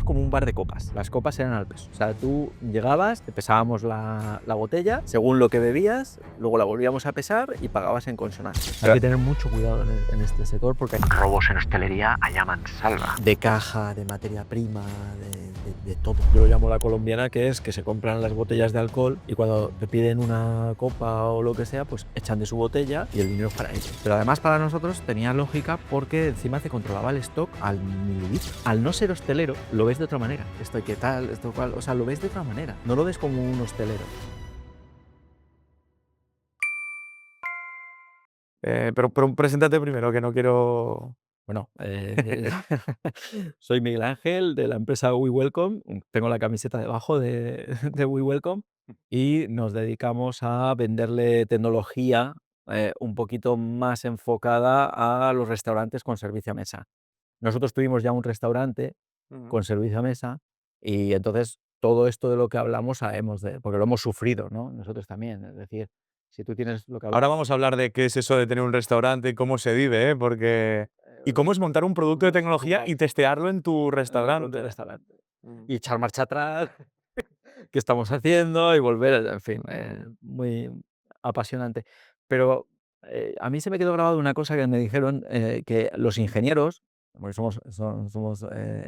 como un bar de copas. Las copas eran al peso. O sea, tú llegabas, te pesábamos la botella, según lo que bebías, luego la volvíamos a pesar y pagabas en consonancia. Hay que tener mucho cuidado en este sector porque hay robos en hostelería allá mansalva. De caja, de materia prima, de todo. Yo lo llamo la colombiana, que es que se compran las botellas de alcohol y cuando te piden una copa o lo que sea, pues echan de su botella y el dinero es para ellos. Pero además para nosotros tenía lógica porque encima te controlaba el stock al mililitro. Al no ser hostelero, lo ves de otra manera. Esto qué tal, esto cual, o sea, lo ves de otra manera. No lo ves como un hostelero. Pero preséntate primero, que no quiero... Bueno, soy Miguel Ángel de la empresa We Welcome. Tengo la camiseta debajo de We Welcome y nos dedicamos a venderle tecnología un poquito más enfocada a los restaurantes con servicio a mesa. Nosotros tuvimos ya un restaurante con servicio a mesa y entonces todo esto de lo que hablamos sabemos porque lo hemos sufrido, ¿no? Nosotros también. Es decir, si tú tienes lo que Ahora vamos a hablar de qué es eso de tener un restaurante y cómo se vive, ¿eh? Porque... Y cómo es montar un producto de tecnología y testearlo en tu restaurante. restaurante. Y echar marcha atrás, qué estamos haciendo y volver, en fin, muy apasionante. Pero a mí se me quedó grabado una cosa que me dijeron, que los ingenieros, porque somos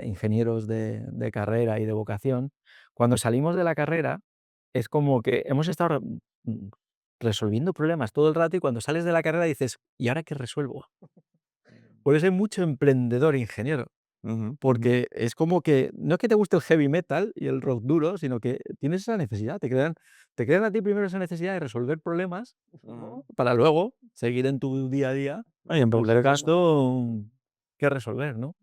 ingenieros de carrera y de vocación, cuando salimos de la carrera es como que hemos estado resolviendo problemas todo el rato y cuando sales de la carrera dices, ¿y ahora qué resuelvo? Por eso hay mucho emprendedor ingeniero. Porque es como que, no es que te guste el heavy metal y el rock duro, sino que tienes esa necesidad, te crean a ti primero esa necesidad de resolver problemas, ¿no? Para luego seguir en tu día a día Y en cualquier caso... buscando qué resolver, ¿no?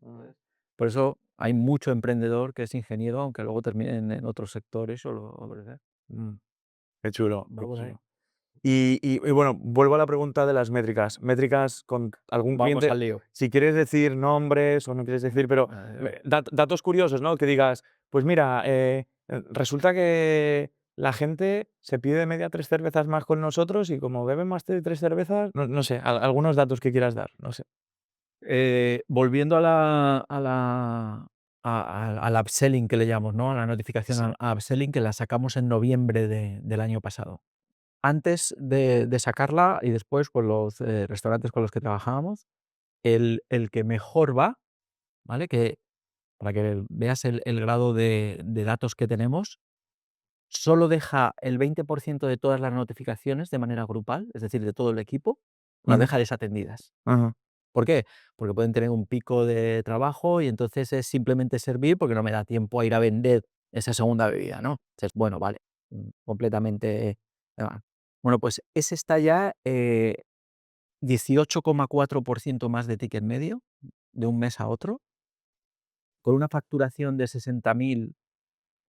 Por eso hay mucho emprendedor que es ingeniero, aunque luego termine en otros sectores o lo que sea. Qué chulo, Va qué por ahí. chulo. Y bueno, vuelvo a la pregunta de las métricas. Métricas con algún Vamos cliente, al lío. si quieres decir nombres o no quieres decir, pero datos curiosos, ¿no? Que digas, pues mira, resulta que la gente se pide de media 3 cervezas más con nosotros y como beben más de 3 cervezas, no sé, algunos datos que quieras dar, no sé. Volviendo al upselling que le llamamos, ¿no? A la notificación Sí. a upselling que la sacamos en noviembre del año pasado. Antes de sacarla y después con los restaurantes con los que trabajábamos, el que mejor va, ¿vale? Que para que veas el grado de datos que tenemos, solo deja el 20% de todas las notificaciones de manera grupal, es decir, de todo el equipo, las Ujú, deja desatendidas. ujú, ¿Por qué? Porque pueden tener un pico de trabajo y entonces es simplemente servir porque no me da tiempo a ir a vender esa segunda bebida, ¿no? Entonces, bueno, vale, completamente bueno, pues ese está ya 18,4% más de ticket medio de un mes a otro, con una facturación de 60.000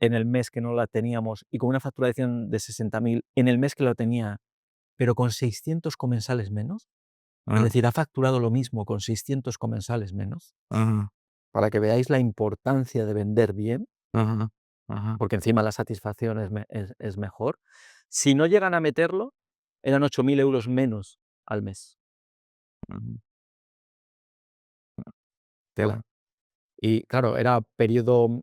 en el mes que no la teníamos y con una facturación de 60.000 en el mes que lo tenía, pero con 600 comensales menos. Es ujú, decir, ha facturado lo mismo con 600 comensales menos. ujú, Para que veáis la importancia de vender bien, ujú, ujú, porque encima la satisfacción es mejor. Si no llegan a meterlo, eran 8.000 euros menos al mes. ujú. Tela. Tela. Y claro, era periodo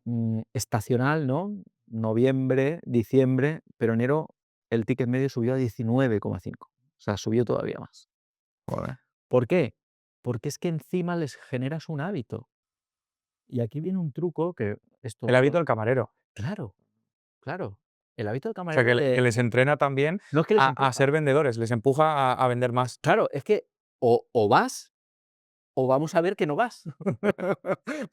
estacional, ¿no? Noviembre, diciembre, pero enero el ticket medio subió a 19,5. O sea, subió todavía más. Joder. ¿Por qué? Porque es que encima les generas un hábito. Y aquí viene un truco que El esto, hábito del camarero. claro, claro. El hábito del O sea, camarero que les entrena también no es que les a empuja. ser vendedores, les empuja a vender más. Claro, es que o vas o vamos a ver que no vas.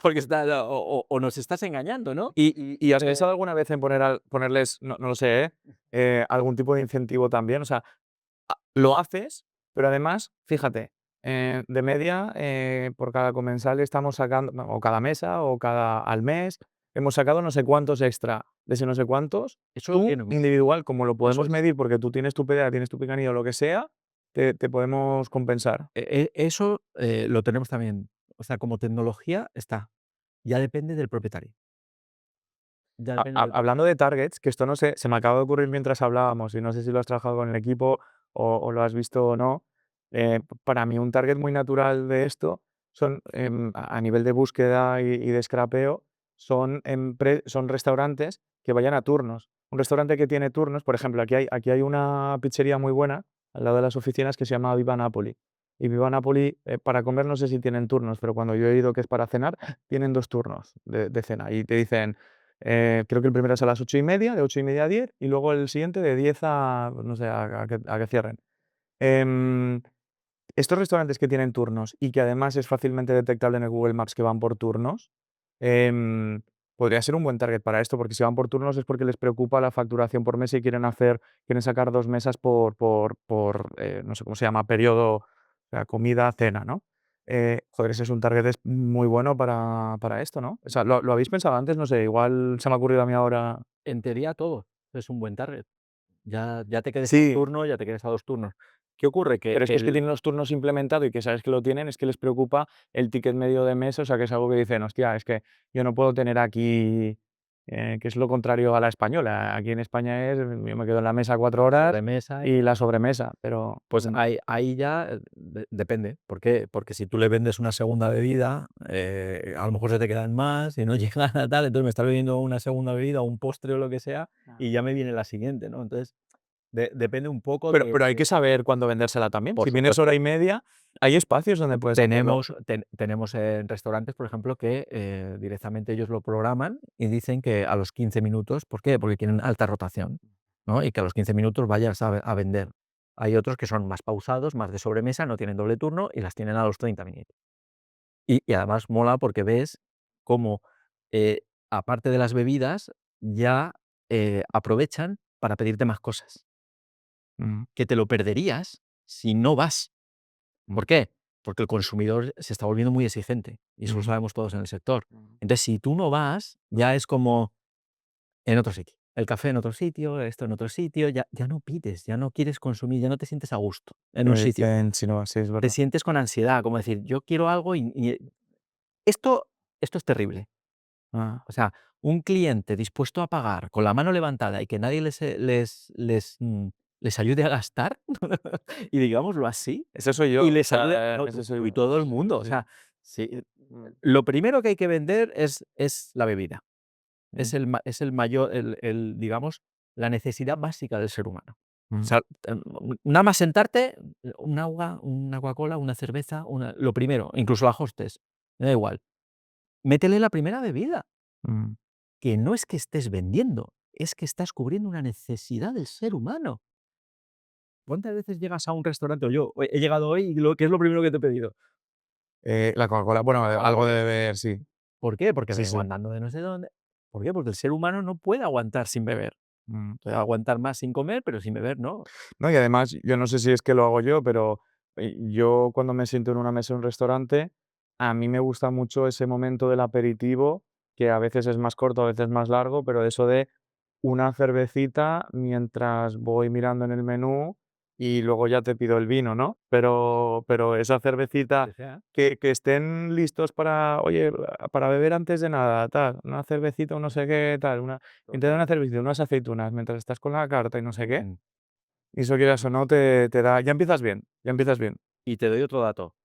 Porque o nos estás engañando, ¿no? ¿Y has pensado alguna vez en ponerles, no lo sé, algún tipo de incentivo también? O sea, lo haces, pero además, fíjate, de media, por cada comensal estamos sacando, o cada mesa, o al mes, hemos sacado no sé cuántos extra. De ese no sé cuántos, Eso lo tú, tienen. individual, como lo Eso podemos es. medir porque tú tienes tu PDA, tienes tu picanillo, lo que sea, te podemos compensar. Eso lo tenemos también. O sea, como tecnología está. Ya depende del propietario. Ya depende del Hablando de targets, que esto no sé, se me acaba de ocurrir mientras hablábamos y no sé si lo has trabajado con el equipo o lo has visto o no. Para mí un target muy natural de esto son, a nivel de búsqueda y de scrapeo, son restaurantes que vayan a turnos. Un restaurante que tiene turnos, por ejemplo, aquí hay una pizzería muy buena al lado de las oficinas que se llama Viva Napoli. Y Viva Napoli, para comer no sé si tienen turnos, pero cuando yo he ido, que es para cenar, tienen 2 turnos de cena y te dicen, creo que el primero es a las 8:30, de 8:30 a 10, y luego el siguiente de 10 a, no sé, a que cierren. Em, Estos restaurantes que tienen turnos y que además es fácilmente detectable en el Google Maps que van por turnos, em, podría ser un buen target para esto, porque si van por turnos es porque les preocupa la facturación por mes y quieren sacar 2 mesas por, no sé cómo se llama, periodo, o sea, comida, cena, ¿no? Joder, ese es un target muy bueno para esto, ¿no? O sea, ¿lo habéis pensado antes? No sé, igual se me ha ocurrido a mí ahora. En teoría todo es un buen target. Ya te quedes a un Sí. turno, ya te quedes a 2 turnos. ¿Qué ocurre? Que Pero es que el tienen los turnos implementados y que sabes que lo tienen, es que les preocupa el ticket medio de mes, o sea, que es algo que dicen: "Hostia, es que yo no puedo tener aquí", que es lo contrario a la española. Aquí en España es, yo me quedo en la mesa 4 la horas sobremesa. y la sobremesa, pero, Pues ahí ya, depende. ¿Por qué? Porque si tú le vendes una segunda bebida, a lo mejor se te quedan más y no llegan a tal, entonces me estás bebiendo una segunda bebida o un postre o lo que sea, y ya me viene la siguiente, ¿no? Entonces, depende un poco pero hay que saber cuándo vendérsela también. por Si vienes supuesto. hora y media, hay espacios donde puedes hacerlo. Tenemos restaurantes, por ejemplo, que directamente ellos lo programan y dicen que a los 15 minutos, ¿por qué? Porque quieren alta rotación, ¿no? Y que a los 15 minutos vayas a vender. Hay otros que son más pausados, más de sobremesa, no tienen doble turno y las tienen a los 30 minutos. Y además mola porque ves cómo, eh, aparte de las bebidas, ya aprovechan para pedirte más cosas, Mm, que te lo perderías si no vas. mm, ¿Por qué? Porque el consumidor se está volviendo muy exigente, y eso lo mm, sabemos todos en el sector. mm. Entonces, si tú no vas, ya es como en otro sitio. El café en otro sitio, esto en otro sitio, ya no pides, ya no quieres consumir, ya no te sientes a gusto en un sitio. Si no, sí, es Te verdad. sientes con ansiedad, como decir: "Yo quiero algo y esto es terrible". Ah, O sea, un cliente dispuesto a pagar con la mano levantada y que nadie les ayude a gastar, y digámoslo así, ese soy y yo, o les ayude sea, no, ese soy tú y yo. todo el Sí, mundo. sí, O sí. sea, sí, Mm, lo primero que hay que vender es la bebida. mm, Es el mayor, digamos, la necesidad básica del ser humano. O mm. sea, nada más sentarte, un agua, una Coca-Cola, una cerveza, lo primero, incluso la Hostess, me da igual. Métele la primera bebida, Mm. que no es que estés vendiendo, es que estás cubriendo una necesidad del ser humano. ¿Cuántas veces llegas a un restaurante, o yo he llegado hoy y ¿qué es lo primero que te he pedido? La Coca-Cola, bueno, algo Coca-Cola. de beber, sí. ¿Por qué? Porque Sí, vengo sí. andando de no sé dónde. ¿Por qué? Porque el ser humano no puede aguantar sin beber. Mm. Puede aguantar más sin comer, pero sin beber no. No, y además, yo no sé si es que lo hago yo, pero, yo cuando me siento en una mesa en un restaurante, a mí me gusta mucho ese momento del aperitivo, que a veces es más corto, a veces más largo, pero eso de una cervecita mientras voy mirando en el menú y luego ya te pido el vino, ¿no? Pero esa cervecita Que sea. que estén listos para, oye, para beber antes de nada, tal, una cervecita, un no sé qué, tal, y te dan una cervecita, unas aceitunas mientras estás con la carta y no sé qué. Mm. Y eso quieras o no te da, ya empiezas bien, ya empiezas bien. Y te doy otro dato,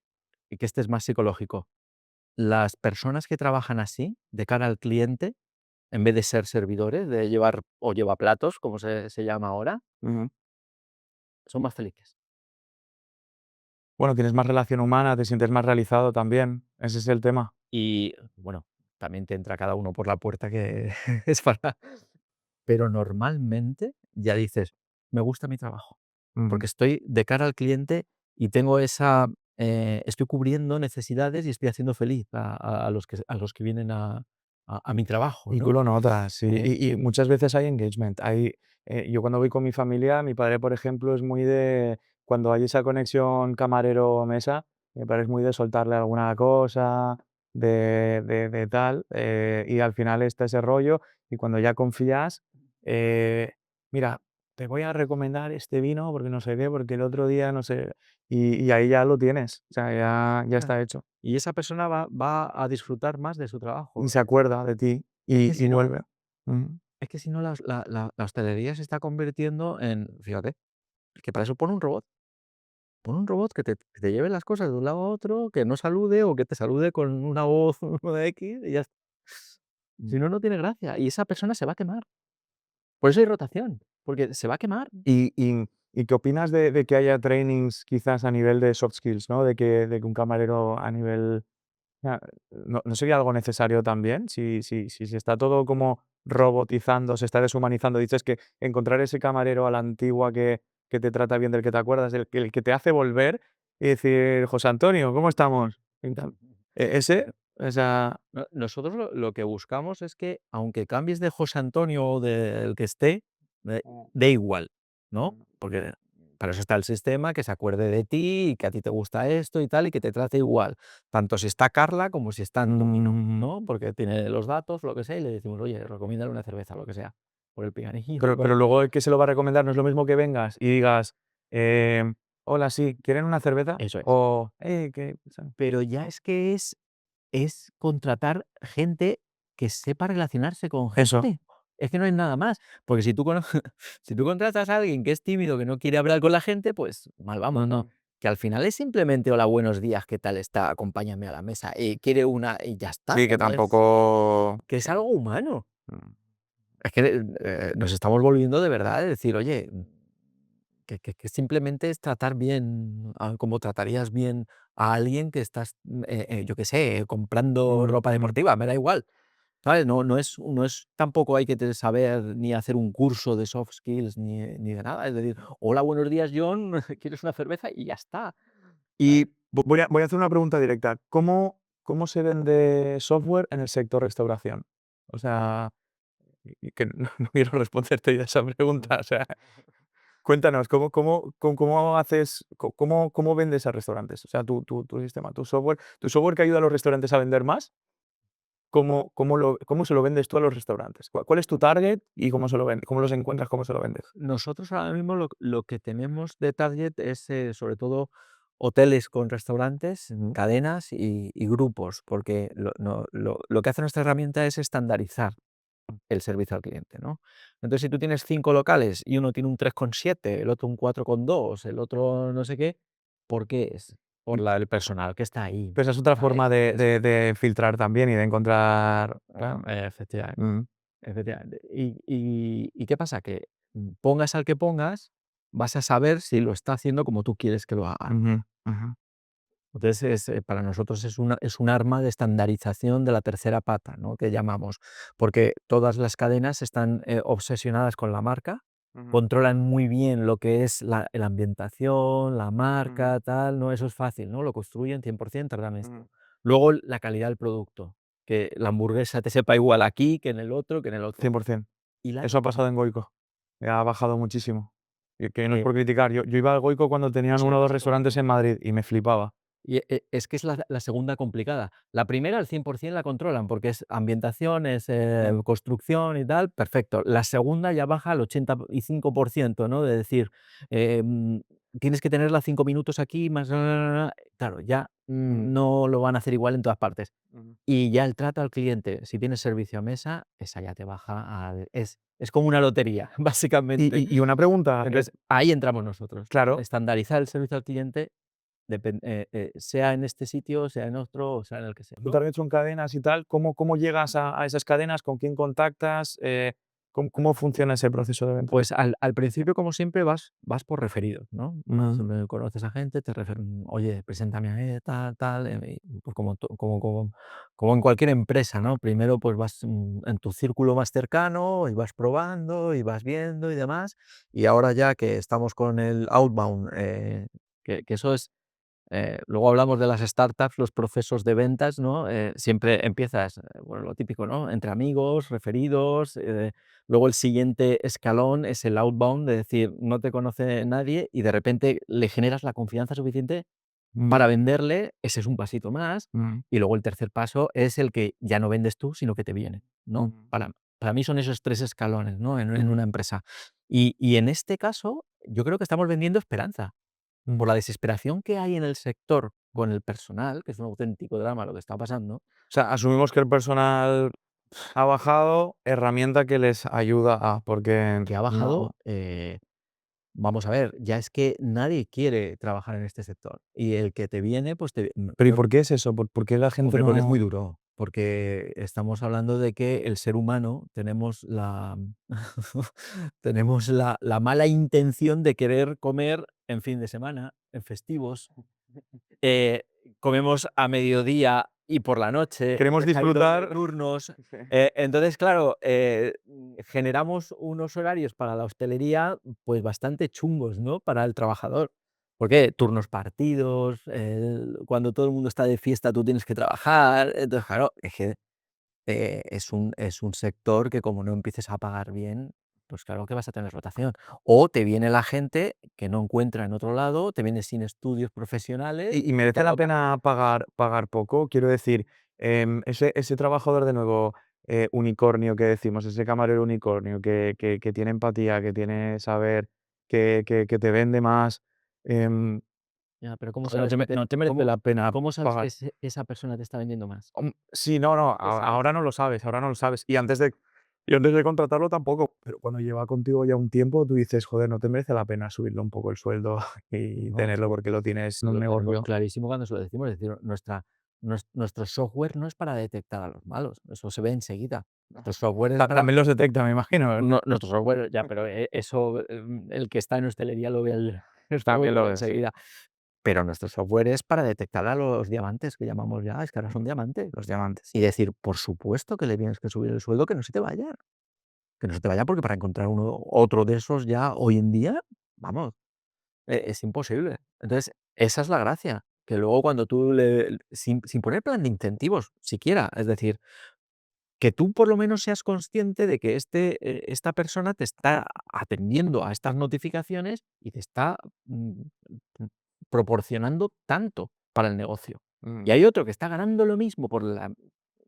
y que este es más psicológico. Las personas que trabajan así, de cara al cliente, en vez de ser servidores, de llevar o llevaplatos, como se llama ahora, Ujú. son más felices. Bueno, tienes más relación humana, te sientes más realizado también, ese es el tema. Y bueno, también te entra cada uno por la puerta que es para. Pero normalmente ya dices: "Me gusta mi trabajo", Ujú. porque estoy de cara al cliente y tengo estoy cubriendo necesidades y estoy haciendo feliz a los que vienen a mi trabajo, Y tú ¿no? lo notas, sí. Eh, Y muchas veces hay engagement. Yo cuando voy con mi familia, mi padre, por ejemplo, es muy de, cuando hay esa conexión camarero-mesa, mi padre es muy de soltarle alguna cosa, de tal, y al final está ese rollo, y cuando ya confías, eh, mira, te voy a recomendar este vino porque no sé qué, porque el otro día no sé, y ahí ya lo tienes, o sea, ya ah, está hecho. y esa persona va a disfrutar más de su Y trabajo. se acuerda de ti Es que y si no vuelve. Ujú. es que si no la hostelería se está convirtiendo en, fíjate, que para eso pon un robot. Pon un robot que te lleve las cosas de un lado a otro, que no salude o que te salude con una voz de X y ya está. Mm. Si no, no tiene gracia y esa persona se va a quemar. Por eso hay rotación, porque se va a quemar. ¿Y qué opinas de que haya trainings quizás a nivel de soft skills, ¿no? De que un camarero a nivel ¿no sería algo necesario también? Si se está todo como robotizando, se está deshumanizando, dices que encontrar ese camarero a la antigua que te trata bien, del que te acuerdas, el que te hace volver y decir: "José Antonio, ¿cómo estamos?". Y tal. Ese, o sea, Nosotros lo que buscamos es que, aunque cambies de José Antonio o del que esté, dé igual, ¿no? Porque para eso está el sistema, que se acuerde de ti y que a ti te gusta esto y tal, y que te trate igual. Tanto si está Carla como si está, ¿no? Porque tiene los datos, lo que sea, y le decimos: "Oye, recomiéndale una cerveza", lo que sea, por el piganillo. pero luego el que se lo va a recomendar no es lo mismo que vengas y digas: "Hola, sí, ¿quieren una cerveza?". Eso es. O: ¿qué?". Pero ya es que es contratar gente que sepa relacionarse con Eso. gente. Es que no hay nada más. Porque si tú si tú contratas a alguien que es tímido, que no quiere hablar con la gente, pues mal vamos, ¿no? Que al final es simplemente: "Hola, buenos días, ¿qué tal está? Acompáñame a la mesa". Quiere una y ya está, Sí, que que no es tampoco. que es algo humano. Mm. Es que, nos estamos volviendo de verdad de decir: "Oye, que simplemente es tratar bien, como tratarías bien a alguien que estás, yo qué sé, comprando Ujú, ropa ujú. deportiva", me da igual, ¿sabes? No es tampoco hay que saber ni hacer un curso de soft skills ni de nada, es decir: "Hola, buenos días, John, ¿quieres una cerveza?", y ya está, Y ¿sabes? voy a hacer una pregunta directa. ¿Cómo se vende software en el sector restauración? O sea, y que no quiero responderte ya esa pregunta, o sea, cuéntanos, ¿cómo haces, cómo vendes a restaurantes? O sea, tu sistema, tu software que ayuda a los restaurantes a vender más, ¿cómo se lo vendes tú a los restaurantes? ¿Cuál es tu target y cómo se lo vendes? ¿Cómo los encuentras? ¿Cómo se lo vendes? Nosotros ahora mismo lo que tenemos de target es, sobre todo, hoteles con restaurantes, cadenas y grupos, porque lo que hace nuestra herramienta es estandarizar el servicio al cliente, ¿no? Entonces, si tú tienes 5 locales y uno tiene un 3,7, el otro un 4,2, el otro no sé qué, ¿por qué es? Por el personal que está ahí, Pero esa es otra ¿sabes? forma de filtrar también y de encontrar, claro. Efectivamente. Mm. Efectivamente. ¿Y qué pasa? Que, pongas al que pongas, vas a saber si lo está haciendo como tú quieres que lo haga. Ujú, ujú, Entonces, para nosotros es un arma de estandarización de la tercera pata, ¿no? Que llamamos, porque todas las cadenas están, obsesionadas con la marca, ujú, controlan muy bien lo que es la ambientación, la ujú, marca, tal, ¿no? Eso es fácil, ¿no? Lo construyen 100%, tardan ujú. esto. Luego, la calidad del producto, que la hamburguesa te sepa igual aquí que en el otro, que en el otro. 100%. Y la Eso ha pasado en Goico. Ha bajado muchísimo. Y que no es eh, por criticar. Yo iba al Goico cuando tenían sí, 1 o 2 sí. restaurantes en Madrid y me flipaba. Y, es que es la segunda complicada. La primera, al 100% la controlan, porque es ambientación, es, Mm, construcción y tal, perfecto. La segunda ya baja al 85%, ¿no? De decir, tienes que tenerla 5 minutos aquí, más claro, ya, mm, no lo van a hacer igual en todas partes. ujú. Y ya el trato al cliente, si tienes servicio a mesa, esa ya te baja al es como una lotería, Y básicamente. y y una pregunta, Entonces, ahí entramos nosotros, ¿no? claro, Estandarizar el servicio al cliente sea en este sitio, sea en otro, o sea en el que sea, tu ¿no? target son cadenas y tal, ¿cómo llegas a esas cadenas? ¿Con quién contactas? ¿Cómo funciona ese proceso de venta? Pues al principio, como siempre, vas por referidos, ¿no? Ujú, Conoces a gente, te refieren: "Oye, preséntame a tal, tal", y pues como en cualquier empresa, ¿no? Primero, pues vas, en tu círculo más cercano y vas probando y vas viendo y demás, y ahora ya que estamos con el outbound, que eso es. Luego hablamos de las startups, los procesos de ventas, ¿no? Siempre empiezas, bueno, lo típico, ¿no? Entre amigos, referidos, luego el siguiente escalón es el outbound, de decir, no te conoce nadie y de repente le generas la confianza suficiente mm, para venderle, ese es un pasito más, mm, y luego el tercer paso es el que ya no vendes tú, sino que te vienen, ¿no? mm, Para mí son esos 3 escalones, ¿no? En mm, una empresa. Y en este caso, yo creo que estamos vendiendo esperanza. mm. Por la desesperación que hay en el sector con el personal, que es un auténtico drama lo que está pasando, O sea, asumimos que el personal ha bajado, herramienta que les ayuda porque que ha bajado, no. vamos a ver, ya es que nadie quiere trabajar en este sector. Y el que te viene, pues Pero ¿y por qué es eso? ¿Por qué la gente hombre, porque es muy no? duro. porque estamos hablando de que el ser humano tenemos la tenemos la mala intención de querer comer en fin de semana, en festivos, eh, comemos a mediodía y por la noche, Queremos cambios de disfrutar. turnos. Sí. Entonces, claro, generamos unos horarios para la hostelería, pues, bastante chungos, ¿no?, para el trabajador. ¿Por qué? Turnos partidos, cuando todo el mundo está de fiesta, tú tienes que trabajar. Entonces, claro, es que, es un sector que como no empieces a pagar bien, pues claro que vas a tener rotación. O te viene la gente que no encuentra en otro lado, te viene sin estudios profesionales ¿Y y te merece la toca. pena pagar poco? Quiero decir, ese trabajador de nuevo, unicornio que decimos, ese camarero unicornio que tiene empatía, que tiene saber, que te vende más, em, Ya, pero ¿cómo joder, sabes que te no te merece cómo la pena cómo sabes que pagar. esa persona te está vendiendo más? Sí, no, no, ¿Qué sabes? ahora no lo sabes, ahora no lo sabes. Y antes de contratarlo tampoco, pero cuando lleva contigo ya un tiempo, tú dices: "Joder, no te merece la pena subirle un poco el sueldo y No, tenerlo porque lo tienes en un lo tenemos negocio". clarísimo cuando se lo decimos, es decir, nuestro software no es para detectar a los malos, eso se ve enseguida. Nuestro software es para También los detecta, me imagino, ¿no? nuestro software ya, pero, eso, el que está en hostelería lo ve el También lo software ves. enseguida. Pero nuestro software es para detectar a los diamantes, que llamamos ya, es que ahora son diamantes. Los diamantes. Y decir, por supuesto que le tienes que subir el sueldo, que no se te vaya, que no se te vaya, porque para encontrar otro de esos ya hoy en día, vamos, es imposible. Entonces, esa es la gracia, que luego cuando tú sin poner plan de incentivos siquiera, es decir, que tú por lo menos seas consciente de que esta persona te está atendiendo a estas notificaciones y te está, mm, proporcionando tanto para el negocio. Mm. Y hay otro que está ganando lo mismo por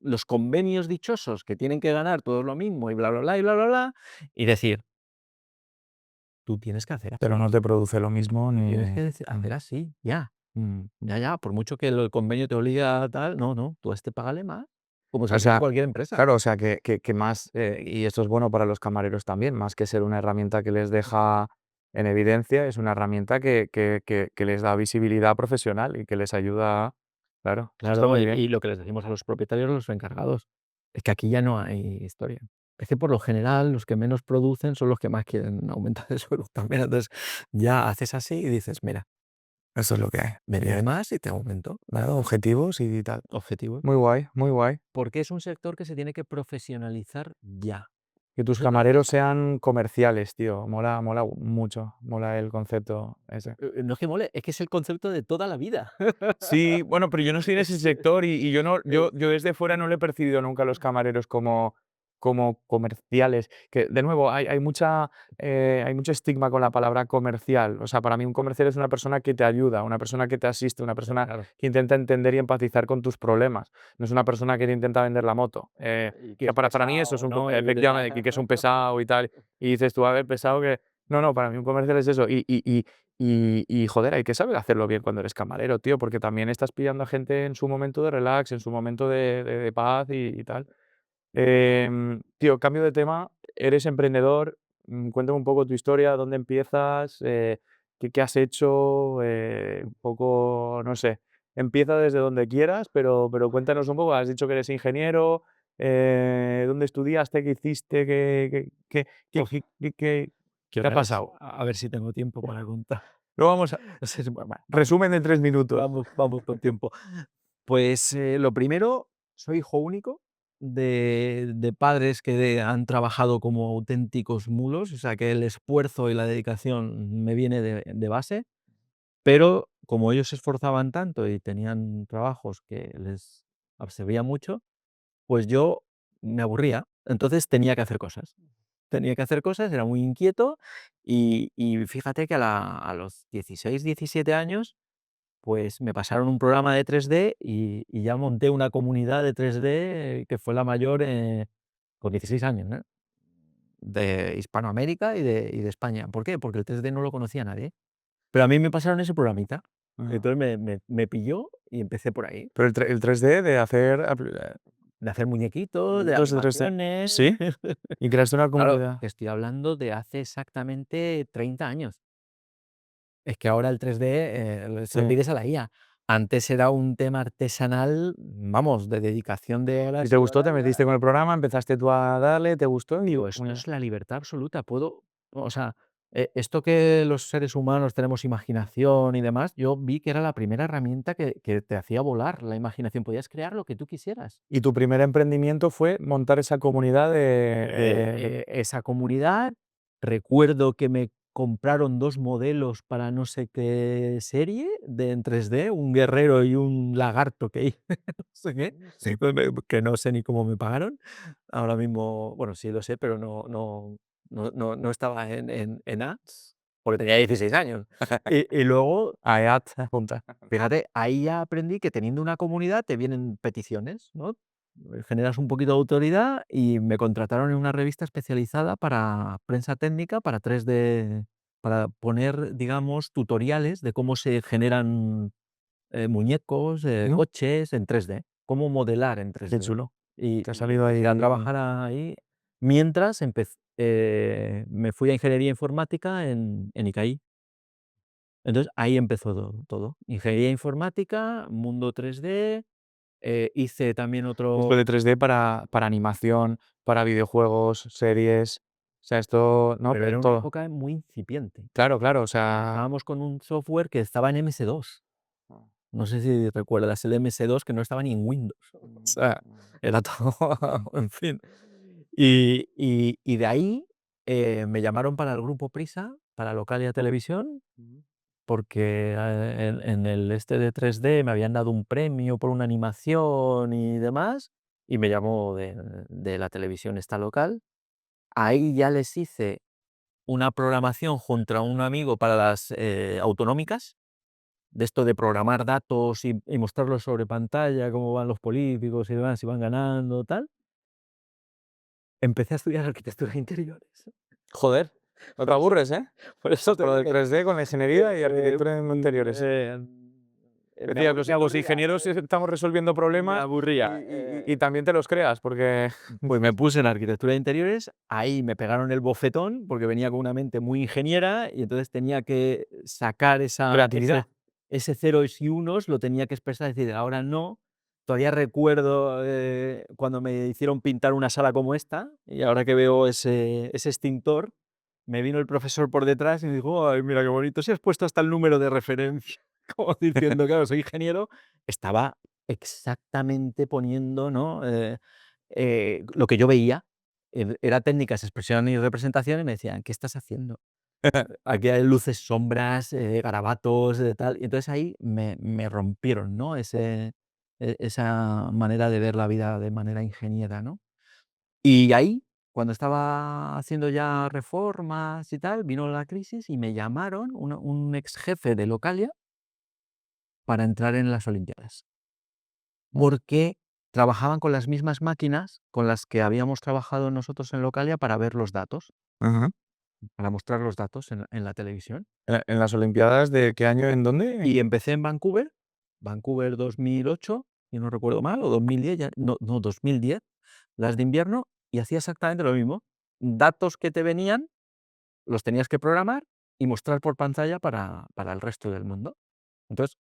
los convenios dichosos que tienen que ganar todos lo mismo y bla, bla, bla, y bla, bla, bla, y decir: "Tú tienes que hacer Pero así, no te produce lo mismo tú ni tienes que mm, hacer así, ya, ya, ya, por mucho que el convenio te obliga a tal, no, no, tú a este págale más", como si o fuese sea, cualquier empresa. claro, o sea, que más, y esto es bueno para los camareros también, más que ser una herramienta que les deja en evidencia, es una herramienta que les da visibilidad profesional y que les ayuda. Claro, eso está Claro, muy y bien. lo que les decimos a los propietarios, los encargados, es que aquí ya no hay historia. Es que por lo general los que menos producen son los que más quieren aumentar el sueldo también. Entonces, ya haces así y dices: "Mira, Eso es lo que hay. véndeme Bien. más y te aumento". Claro, objetivos y tal. Objetivos. Muy guay, muy guay. Porque es un sector que se tiene que profesionalizar ya. Que tus Eso camareros sean comerciales, tío. Mola mucho, mola el concepto ese. no es que mole, es que es el concepto de toda la vida. Sí, bueno, pero yo no estoy en ese Es, sector y yo no, eh, yo desde fuera no le he percibido nunca a los camareros como comerciales. Que de nuevo, hay mucho estigma con la palabra comercial. O sea, para mí un comercial es una persona que te ayuda, una persona que te asiste, una persona claro, que intenta entender y empatizar con tus problemas. No es una persona que te intenta vender la moto. y que Que es para mí eso es pesado, un, ¿no? efectivamente, que es un pesado y tal. Y dices tú, a ver, pesado que. No, no, para mí un comercial es eso. Y joder, hay que saber hacerlo bien cuando eres camarero, tío, porque también estás pillando a gente en su momento de relax, en su momento de paz y tal. Tío, cambio de tema, eres emprendedor, cuéntame un poco tu historia, dónde empiezas, qué has hecho, un poco, no sé, empieza desde donde quieras, pero cuéntanos un poco, has dicho que eres ingeniero, ¿dónde estudiaste, qué hiciste, Uf, ¿qué qué ha hora es? pasado? A ver si tengo tiempo para contar. Luego vamos a Entonces, vamos, resumen de 3 minutos. vamos con tiempo. Pues, lo primero, soy hijo único de padres que han trabajado como auténticos mulos, o sea, que el esfuerzo y la dedicación me viene de base, pero como ellos se esforzaban tanto y tenían trabajos que les absorbía mucho, pues yo me aburría, entonces tenía que hacer cosas. Tenía que hacer cosas, era muy inquieto y fíjate que a los 16, 17 años pues me pasaron un programa de 3D y ya monté una comunidad de 3D que fue la mayor, con 16 años, ¿eh? De Hispanoamérica y de España. ¿Por qué? Porque el 3D no lo conocía nadie. Pero a mí me pasaron ese programita. Ah. Entonces me pilló y empecé por ahí. Pero el 3D de hacer De hacer muñequitos, de muñequitos de 3D. animaciones. ¿Sí? Y creaste una Claro, comunidad. te estoy hablando de hace exactamente 30 años. Es que ahora el 3D, se lo Sí. pides a la IA. Antes era un tema artesanal, vamos, de dedicación de ¿Y horas te y gustó? ¿Te horas. metiste con el programa? ¿Empezaste tú a darle? ¿Te gustó? Y Digo, esto es la libertad absoluta. Puedo, o sea, esto que los seres humanos tenemos imaginación y demás, yo vi que era la primera herramienta que te hacía volar la imaginación. Podías crear lo que tú quisieras. y tu primer emprendimiento fue montar esa comunidad de Esa comunidad, recuerdo que me compraron 2 modelos para no sé qué serie de en 3D, un guerrero y un lagarto que hice, no sé qué, sí, pues que no sé ni cómo me pagaron. Ahora mismo, bueno, sí lo sé, pero no estaba en Ads, porque tenía 16 años. Y luego, AEAT junta. fíjate, ahí ya aprendí que teniendo una comunidad te vienen peticiones, ¿no? Generas un poquito de autoridad y me contrataron en una revista especializada para prensa técnica, para 3D, para poner, digamos, tutoriales de cómo se generan muñecos, ¿No? coches en 3D, cómo modelar en Qué 3D. chulo. Y Te ha y salido empecé a ahí trabajar ahí mientras me fui a ingeniería informática en ICAI. Entonces, ahí empezó todo. Ingeniería informática, mundo 3D, hice también esto otro, de 3D para animación, para videojuegos, series, o sea, esto, ¿no? pero era una Todo. época muy incipiente. Claro, claro, o sea, Estábamos con un software que estaba en MS2. No sé si recuerdas el MS2, que no estaba ni en Windows. O sea, era todo, en fin. Y de ahí, me llamaron para el grupo Prisa, para Localia Televisión, porque, en el este de 3D me habían dado un premio por una animación y demás, y me llamó de la televisión esta local. Ahí ya les hice una programación junto a un amigo para las, autonómicas, de esto de programar datos y mostrarlos sobre pantalla, cómo van los políticos y demás, si van ganando, tal. Empecé a estudiar arquitectura de interiores. joder, no te Por eso aburres, ¿eh? por eso te Con lo digo del que 3D, con la ingeniería y arquitectura de interiores. Decías, me los aburría, ingenieros estamos resolviendo me problemas aburría, y también te los creas, porque pues me puse en arquitectura de interiores, ahí me pegaron el bofetón, porque venía con una mente muy ingeniera y entonces tenía que sacar creatividad. ese ceros y unos, lo tenía que expresar, decir, ahora no. Todavía recuerdo, cuando me hicieron pintar una sala como esta, y ahora que veo ese extintor, me vino el profesor por detrás y me dijo: "Ay, mira qué bonito, si has puesto hasta el número de referencia", como diciendo, claro, soy ingeniero, estaba exactamente poniendo, ¿no? Lo que yo veía, era técnicas, expresión y representación, y me decían: "¿Qué estás haciendo? Aquí hay luces, sombras, garabatos, tal". Y entonces ahí me rompieron, ¿no? Esa manera de ver la vida de manera ingeniera, ¿no? Y ahí, cuando estaba haciendo ya reformas y tal, vino la crisis y me llamaron un ex jefe de Localia para entrar en las Olimpiadas, porque trabajaban con las mismas máquinas con las que habíamos trabajado nosotros en Localia para ver los datos, Ajá. para mostrar los datos en la televisión. ¿En las Olimpiadas de qué año? ¿En dónde? Y empecé en Vancouver, Vancouver 2008, si no recuerdo mal, o 2010, ya no, 2010, las de invierno, y hacía exactamente lo mismo. Datos que te venían, los tenías que programar y mostrar por pantalla para el resto del mundo. Entonces,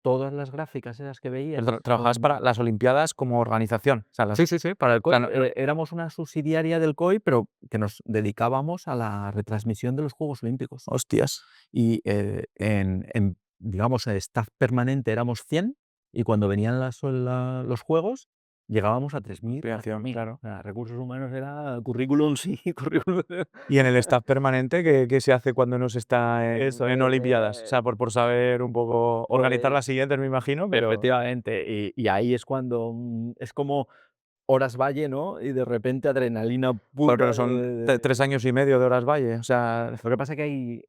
todas las gráficas esas que Pero veías trabajabas para las Olimpiadas como organización, o sea, sí, sí, sí, para el o sea, COI. Éramos una subsidiaria del COI, pero que nos dedicábamos a la retransmisión de los Juegos Olímpicos. hostias, Y, digamos, staff permanente éramos 100 y cuando venían los juegos llegábamos a 3000, a creación, 4000. claro. O sea, recursos humanos era currículum sí, currículum Y en el staff permanente, ¿qué se hace cuando no se está eso en es, Olimpiadas? O sea, por saber un poco organizar las pues siguientes, me imagino, pero efectivamente, y ahí es cuando, es como horas valle, ¿no? Y de repente adrenalina joder, pura pero son 3 años y medio de Horas Valle, o sea, lo que pasa es que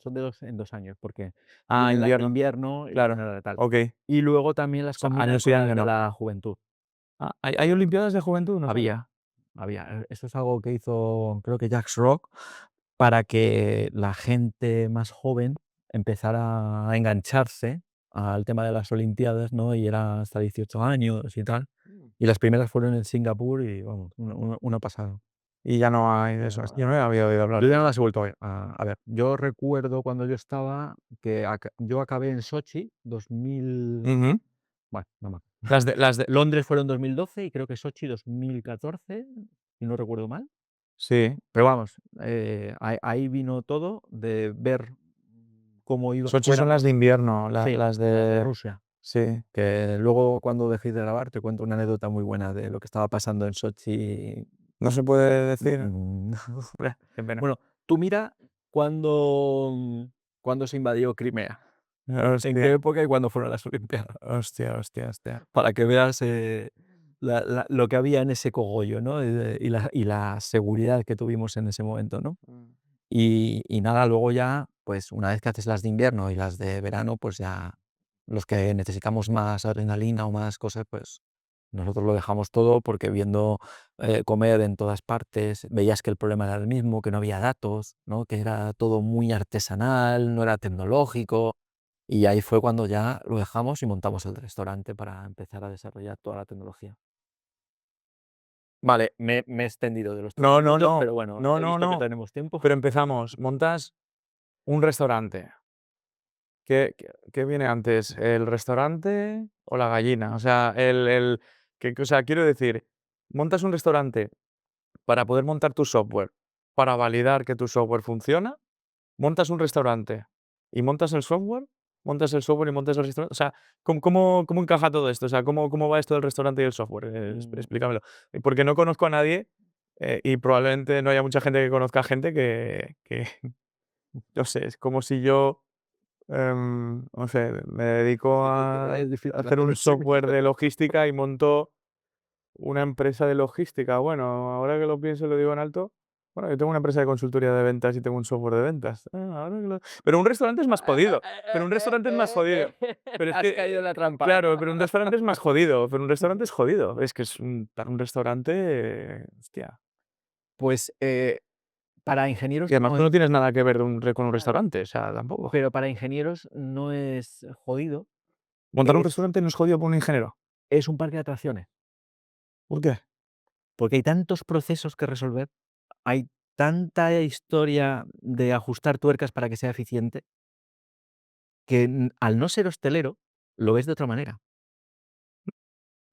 son de 2 en 2 años, porque viene la de invierno, invierno y viene claro, la de tal. okey. Y luego también las O sea, combinan año sí, con año las de no. la juventud. Ah, ¿hay olimpiadas de juventud? No sabía. Había, había. Esto es algo que hizo, creo que Jax Rock, para que la gente más joven empezara a engancharse al tema de las olimpiadas, ¿no? Y era hasta 18 años y tal. Y las primeras fueron en Singapur y, vamos, una pasada. y ya no hay de eso. Yo no había oído hablar. Yo ya no las he vuelto a ver. Yo recuerdo cuando yo estaba que yo acabé en Sochi 2000, Ujú. bueno, no me acuerdo. Las de Londres fueron 2012 y creo que Sochi 2014, si no recuerdo mal. sí, Pero vamos, ahí vino todo de ver cómo Sochi son las fuéramos. de invierno, Sí, las las de de Rusia. sí. Que luego cuando dejé de grabar te cuento una anécdota muy buena de lo que estaba pasando en Sochi. ¿No se puede decir? Mm, Qué pena. bueno, tú mira cuándo se invadió Crimea, en Hostia, qué época y cuándo fueron las Olimpiadas, hostia, hostia, hostia. para que veas, lo que había en ese cogollo, ¿no? Y la seguridad que tuvimos en ese momento, ¿no? Y nada, luego ya, pues una vez que haces las de invierno y las de verano, pues ya los que necesitamos más adrenalina o más cosas, pues nosotros lo dejamos todo porque viendo comer en todas partes, veías que el problema era el mismo, que no había datos, ¿no? Que era todo muy artesanal, no era tecnológico. Y ahí fue cuando ya lo dejamos y montamos el restaurante para empezar a desarrollar toda la tecnología. Vale, me he extendido de los 3 No, no, minutos, no. pero bueno, No, he no, visto que no. tenemos tiempo. Pero empezamos. Montas un restaurante. ¿Qué viene antes? ¿El restaurante o la gallina? O sea, o sea, quiero decir, montas un restaurante para poder montar tu software, para validar que tu software funciona, montas un restaurante y montas el software y montas el restaurante. O sea, ¿cómo encaja todo esto? O sea, ¿cómo va esto del restaurante y el software? Mm. Explícamelo. Porque no conozco a nadie y probablemente no haya mucha gente que conozca gente que no sé, es como si yo no sé, me dedico a Es difícil hacer hacer un un símil. software de logística y monto una empresa de logística. Bueno, ahora que lo pienso y lo digo en alto, bueno, yo tengo una empresa de consultoría de ventas y tengo un software de ventas. Pero un restaurante es más jodido. Pero un restaurante es más jodido. Pero es Has que, caído en la trampa. claro, pero un restaurante es más jodido. Pero un restaurante es jodido. Es que es para un restaurante, hostia. Pues, para ingenieros Y además no tú es, no tienes nada que ver con un claro, restaurante, o sea, tampoco. pero para ingenieros no es jodido, Montar un es restaurante no es jodido para un ingeniero. es un parque de atracciones, ¿Por qué? porque hay tantos procesos que resolver, hay tanta historia de ajustar tuercas para que sea eficiente, que, al no ser hostelero, lo ves de otra manera.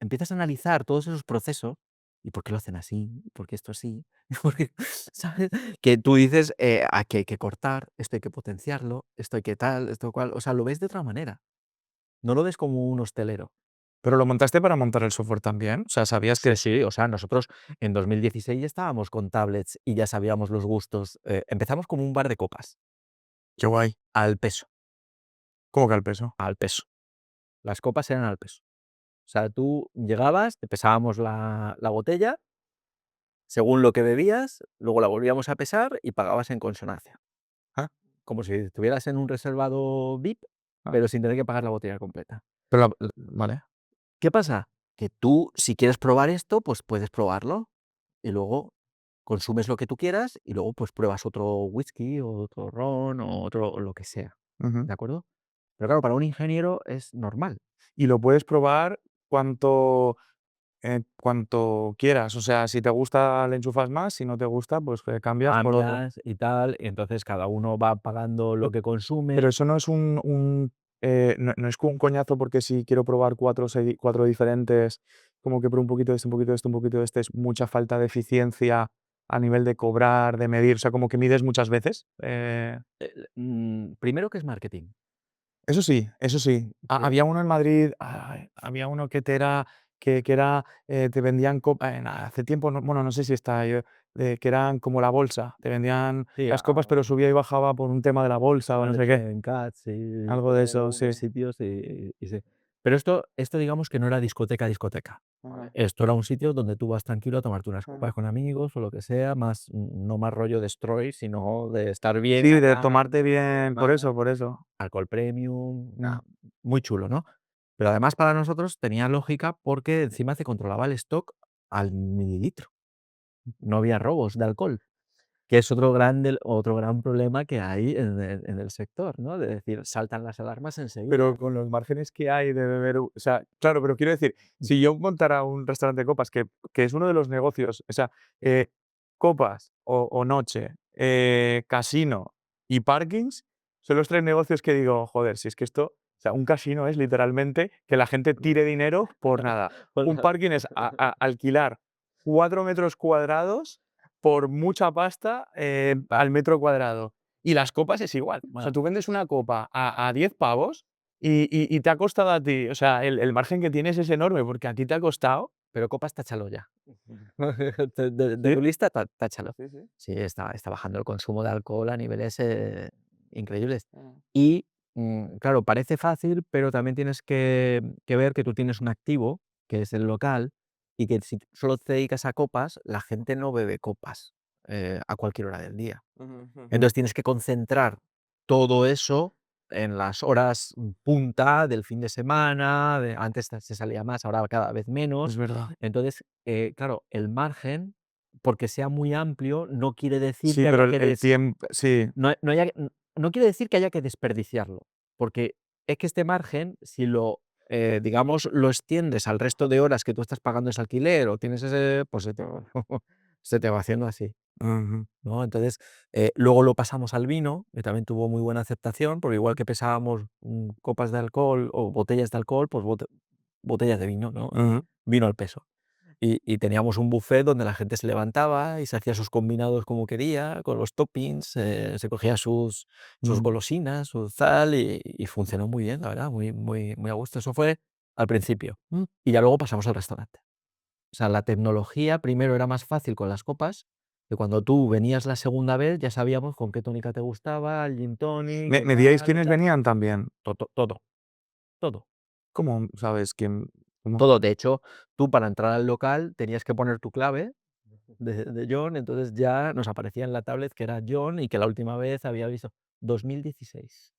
Empiezas a analizar todos esos procesos, ¿y por qué lo hacen así? ¿Por qué esto así? ¿Por qué? ¿Sabes? Que tú dices, aquí hay que cortar, esto hay que potenciarlo, esto hay que tal, esto cual, o sea, lo ves de otra manera, no lo ves como un hostelero. ¿Pero lo montaste para montar el software también? O sea, ¿sabías Sí, que sí, o sea, nosotros en 2016 ya estábamos con tablets y ya sabíamos los gustos, empezamos como un bar de copas, qué guay. al peso, ¿Cómo que al peso? al peso. Las copas eran al peso. O sea, tú llegabas, te pesábamos la botella, según lo que bebías, luego la volvíamos a pesar y pagabas en consonancia. Ah, Como si estuvieras en un reservado VIP, ah. pero sin tener que pagar la botella completa. Pero vale. ¿Qué pasa? Que tú, si quieres probar esto, pues puedes probarlo y luego consumes lo que tú quieras y luego, pues, pruebas otro whisky, o otro ron, o otro o lo que sea, Ujú. ¿de acuerdo? Pero claro, para un ingeniero es normal. Y lo puedes probar cuanto quieras. O sea, si te gusta le enchufas más, si no te gusta, pues, cambias por otro. Cambias y tal, y entonces cada uno va pagando Pe lo que pero consume. eso no es no es un coñazo porque si quiero probar 4 diferentes, como que pruebo un poquito de este, un poquito de este, un poquito de este, es mucha falta de eficiencia a nivel de cobrar, de medir, o sea, como que mides muchas veces. Primero que es marketing. Eso sí, eso sí. Que Había uno en Madrid, había uno que era, te vendían hace tiempo, bueno, no sé si está ahí, que eran como la bolsa, te vendían sí, las copas, pero subía y bajaba por un tema de la bolsa o no sé canales qué, en Cats y algo de en eso, algunos sí. sitios y sí. Pero esto digamos que no era discoteca, discoteca, ¿vale? Ajá, Esto era un sitio donde tú vas tranquilo a tomarte unas ajá. copas con amigos o lo que sea, más, no más rollo destroy, sino de estar bien, Sí, de hablar, tomarte bien, por más eso, por eso. alcohol premium, Mm. muy chulo, ¿no? Pero además para nosotros tenía lógica porque encima se controlaba el stock al mililitro, no había robos de alcohol. Que es otro gran problema que hay en el sector, ¿no? De decir, saltan las alarmas Pero enseguida. con los márgenes que hay de beber, o sea, claro, pero quiero decir, si yo montara un restaurante de copas, que es uno de los negocios, o sea, copas o noche, casino y parkings son los 3 negocios que digo: "Joder, si es que esto", o sea, un casino es literalmente que la gente tire dinero por nada. Un Hola. parking es alquilar 4 metros cuadrados por mucha pasta, al metro cuadrado. Y las copas es igual. O sea, Bueno, tú vendes una copa a 10 pavos y te ha costado a ti, o sea, el margen que tienes es enorme, porque a ti te ha costado. pero copas táchalo ya. De ¿Sí? tu lista, táchalo. Sí, sí. Sí, está bajando el consumo de alcohol a niveles, increíbles. Mm. Y, claro, parece fácil, pero también tienes que ver que tú tienes un activo, que es el local, y que si solo te dedicas a copas, la gente no bebe copas, a cualquier hora del día. Ujú, ujú. Entonces tienes que concentrar todo eso en las horas punta del fin de semana, antes se salía más, ahora cada vez Es menos. verdad. Entonces, claro, el margen, porque sea muy amplio, no quiere decir Sí, que pero haya el tiempo sí. no quiere decir que haya que desperdiciarlo, porque es que este margen, si lo, digamos, lo extiendes al resto de horas que tú estás pagando ese alquiler o tienes ese, pues se te va haciendo así. Ujú, ¿No? Entonces, luego lo pasamos al vino, que también tuvo muy buena aceptación, porque igual que pesábamos, copas de alcohol o botellas de alcohol, pues botellas de vino, ¿no? ujú, Vino al peso. Y teníamos un buffet donde la gente se levantaba y se hacía sus combinados como quería, con los toppings, se cogía sus mm. golosinas, su tal, y funcionó muy bien, la verdad, muy a gusto. Eso fue al principio. Y ya luego pasamos al restaurante. O sea, la tecnología primero era más fácil con las copas, que cuando tú venías la segunda vez ya sabíamos con qué tónica te gustaba, el gin tonic, ¿Me qué medíais tal y quiénes tal. venían también? Todo, todo, ¿Cómo sabes quién? ¿Cómo? todo. De hecho, tú para entrar al local tenías que poner tu clave de John, entonces ya nos aparecía en la tablet que era John y que la última vez había visto 2016.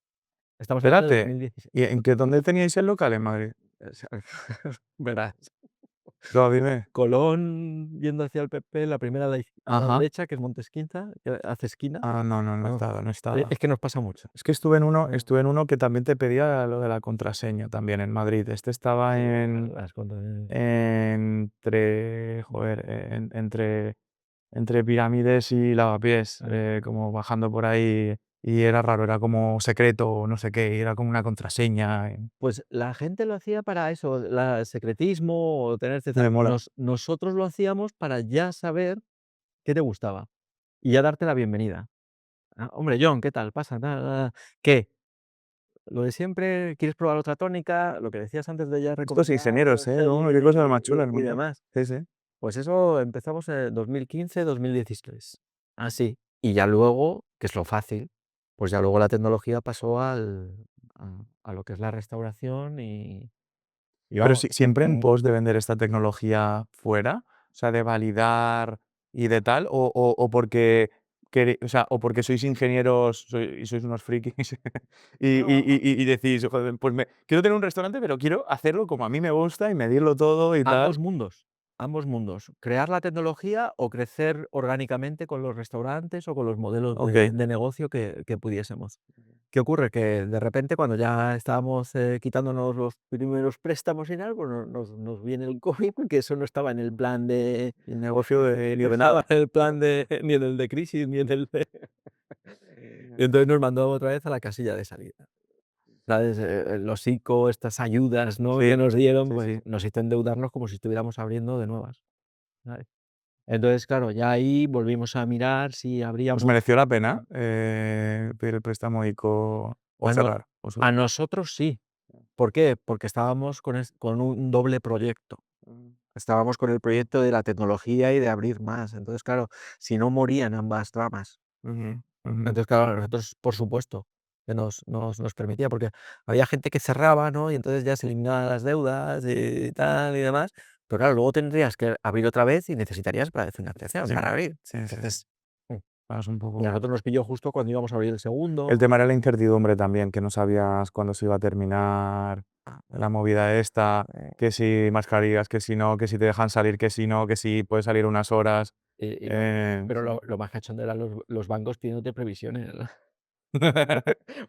Estamos hablando de Espérate, 2016. ¿y en qué dónde teníais el local en Madrid? O sea, verás. No, dime. Colón yendo hacia el PP, la primera a la Ajá. derecha, que es Montesquinza, que hace esquina. Ah, no, no, no he Vamos, estado, no he estado. es que nos pasa mucho. Es que estuve en uno que también te pedía lo de la contraseña también en Madrid. Este estaba Sí, en las contra entre, joder, entre Pirámides y Lavapiés, como bajando por ahí, y era raro, era como secreto o no sé qué, y era como una contraseña, pues la gente lo hacía para eso, la secretismo o tener me cierta mola. nosotros lo hacíamos para ya saber qué te gustaba y ya darte la bienvenida. Ah, hombre, John, ¿qué tal? Pasa, ¿qué? Lo de siempre, ¿quieres probar otra tónica? Lo que decías antes de ya Estos recomendar, ingenieros, ¿no? seguir Qué cosas más chulas, y macho. demás. Sí, sí. Pues eso empezamos en 2015, 2016. Así. Y ya luego, que es lo fácil, pues ya luego la tecnología pasó a lo que es la restauración y Pero vamos. sí, siempre en pos de vender esta tecnología fuera, o sea, de validar y de tal, o porque o sea, o porque sois ingenieros y sois unos frikis y decís: "Joder, pues quiero tener un restaurante, pero quiero hacerlo como a mí me gusta y medirlo todo y tal". Ambos mundos, ambos mundos. Crear la tecnología o crecer orgánicamente con los restaurantes o con los modelos Okey. de negocio que pudiésemos. ¿Qué ocurre? Que de repente cuando ya estábamos, quitándonos los primeros préstamos y tal, pues nos viene el COVID, porque eso no estaba en el plan de El negocio ni de nada, en el plan de ni en el de crisis, ni en el de y entonces nos mandó otra vez a la casilla de salida. ¿Sabes? Los ICO, estas ayudas, ¿no?, Sí, que nos dieron, sí, pues sí. nos hizo endeudarnos como si estuviéramos abriendo de nuevas, ¿sabes? Entonces, claro, ya ahí volvimos a mirar si ¿Os abríamos mereció la pena, pedir el préstamo ICO o a no cerrar? a nosotros sí. ¿Por qué? Porque estábamos con un doble proyecto. Estábamos con el proyecto de la tecnología y de abrir más. Entonces, claro, si no morían ambas ramas. Ujú, ujú. Entonces, claro, nosotros, por supuesto, que nos permitía, porque había gente que cerraba, ¿no? Y entonces ya se eliminaban las deudas y tal y demás. Pero claro, luego tendrías que abrir otra vez y necesitarías para financiación Sí, para abrir. sí, sí, sí. Entonces, Vas un y a poco. nosotros nos pilló justo cuando íbamos a abrir el El segundo. tema era la incertidumbre también, que no sabías cuándo se iba a terminar la movida esta, que si mascarillas, que si no, que si te dejan salir, que si no, que si puedes salir unas horas. Pero Sí. lo más cachondo eran los bancos pidiéndote previsiones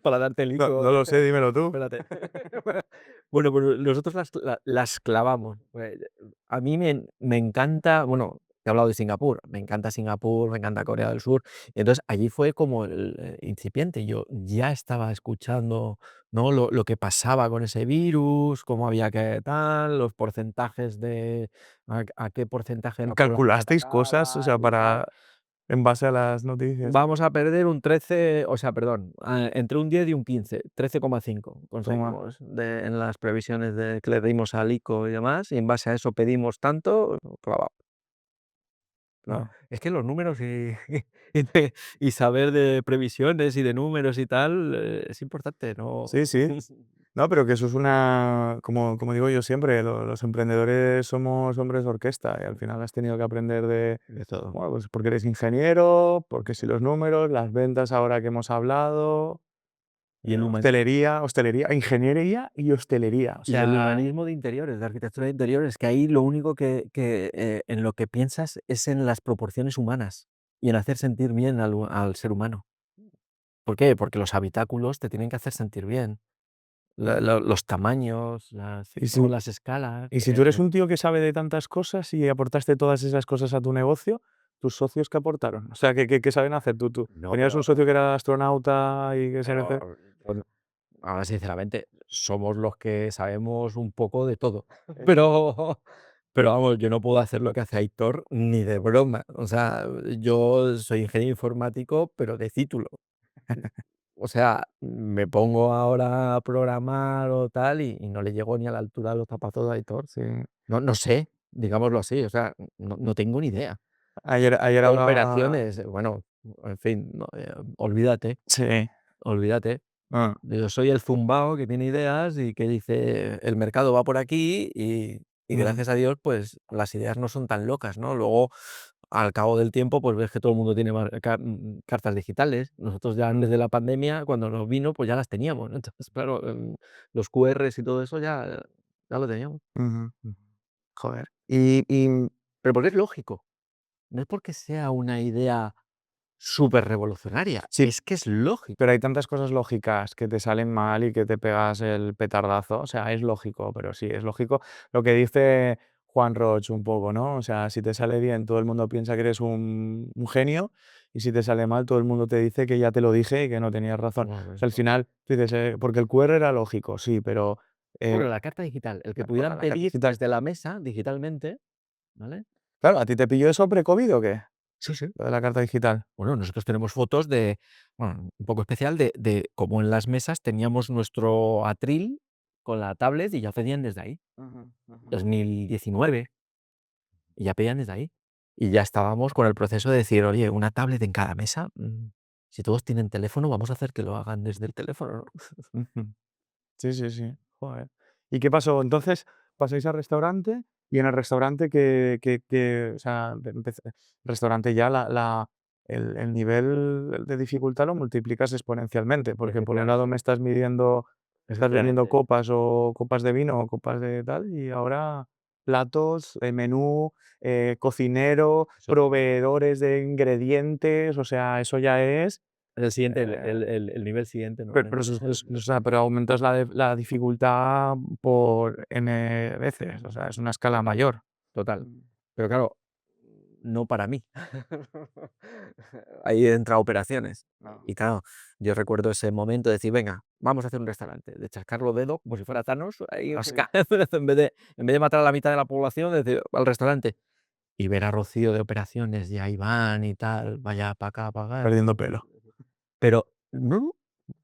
para darte el No, ICO. no lo sé, dímelo tú. Espérate. Bueno, pues nosotros las clavamos. A mí me encanta, bueno, te he hablado de Singapur, me encanta Corea del Sur, y entonces allí fue como el, incipiente, yo ya estaba escuchando, ¿no?, lo que pasaba con ese virus, cómo había que tal, los porcentajes de a qué porcentaje de la población ¿Calculasteis cosas, o atacaba sea, y tal. para en base a las noticias? Vamos a perder un 13, o sea, perdón, entre un 10 y un 15, 13,5 Toma. conseguimos en las previsiones que le dimos al ICO y demás, y en base a eso pedimos tanto, clavado. Claro, No. es que los números y saber de previsiones y de números y tal, es importante, ¿no? Sí, sí. No, pero que eso es una, como digo yo siempre, los emprendedores somos hombres de orquesta y al final has tenido que aprender de, De todo. bueno, pues porque eres ingeniero, porque si los números, las ventas ahora que hemos hablado, Y el hostelería, ingeniería y hostelería. O Y el sea, urbanismo de interiores, de arquitectura de interiores, que ahí lo único en lo que piensas es en las proporciones humanas y en hacer sentir bien al ser humano. ¿Por qué? Porque los habitáculos te tienen que hacer sentir bien. Los tamaños, y como si, las escalas. y si tú eres un tío que sabe de tantas cosas y aportaste todas esas cosas a tu negocio, ¿tus socios qué aportaron? O sea, ¿qué saben hacer? ¿Tú No, tenías un socio que era astronauta y que se pero bueno, ahora sinceramente somos los que sabemos un poco de todo. Pero, pero vamos, yo no puedo hacer lo que hace Aitor ni de broma. O sea, yo soy ingeniero informático, pero de título. O sea, me pongo ahora a programar o tal y no le llego ni a la altura de los zapatos de Aitor. Sí. No sé, digámoslo así, o sea, no tengo ni idea. Ayer hablaba. Operaciones, bueno, en fin, no, olvídate, Sí. olvídate. Ah, Yo soy el zumbao que tiene ideas y que dice: "El mercado va por aquí", y mm, gracias a Dios, pues, las ideas no son tan locas, ¿no? Luego, al cabo del tiempo, pues, ves que todo el mundo tiene cartas digitales. Nosotros ya antes de la pandemia, cuando nos vino, pues, ya las teníamos, ¿no? Entonces, claro, los QRs y todo eso ya lo teníamos. ujú, joder. Pero porque es lógico, no es porque sea una idea superrevolucionaria, Sí, es que es lógico. pero hay tantas cosas lógicas que te salen mal y que te pegas el petardazo. O sea, es lógico, pero sí, es lógico lo que dice Juan Roch un poco, ¿no? O sea, si te sale bien, todo el mundo piensa que eres un genio, y si te sale mal, todo el mundo te dice que ya te lo dije y que no tenías razón. Bueno, O sea, al final, tú dices, porque el QR era lógico, sí, pero bueno, la carta digital, el que la pudieran la carta pedir digital. desde la mesa digitalmente, ¿vale? Claro, ¿a ti te pilló eso pre-COVID o qué? Sí, sí. Lo de la carta digital. Bueno, nosotros tenemos fotos bueno, un poco especial de cómo en las mesas teníamos nuestro atril con la tablet y ya pedían desde ahí. Ujú, ujú. 2019, y ya pedían desde ahí. Y ya estábamos con el proceso de decir: "Oye, una tablet en cada mesa, si todos tienen teléfono, vamos a hacer que lo hagan desde el teléfono", ¿no? Ujú. Sí, sí, sí. Joder. ¿Y qué pasó? Entonces, pasáis al restaurante y en el restaurante o sea, restaurante ya el nivel de dificultad lo multiplicas exponencialmente, porque por un lado Efectivamente, me estás vendiendo efectivamente. copas o copas de vino o copas de tal, y ahora platos, menú, cocinero, Eso proveedores de ingredientes, o sea, eso ya es. es el siguiente, eh, el nivel siguiente, ¿no? pero o sea, pero aumentas la dificultad por N veces, o sea, es una escala Total, mayor. total. Mm. Pero claro, no para mí. Ahí entra operaciones. No. Y claro, yo recuerdo ese momento de decir: "Venga, vamos a hacer un restaurante", de chascar los dedos como si fuera Thanos, ahí, Así, en vez de matar a la mitad de la población, decir: "Al restaurante". Y ver a Rocío de operaciones y a Iván y tal, vaya para acá, para acá. perdiendo pelo. Pero no,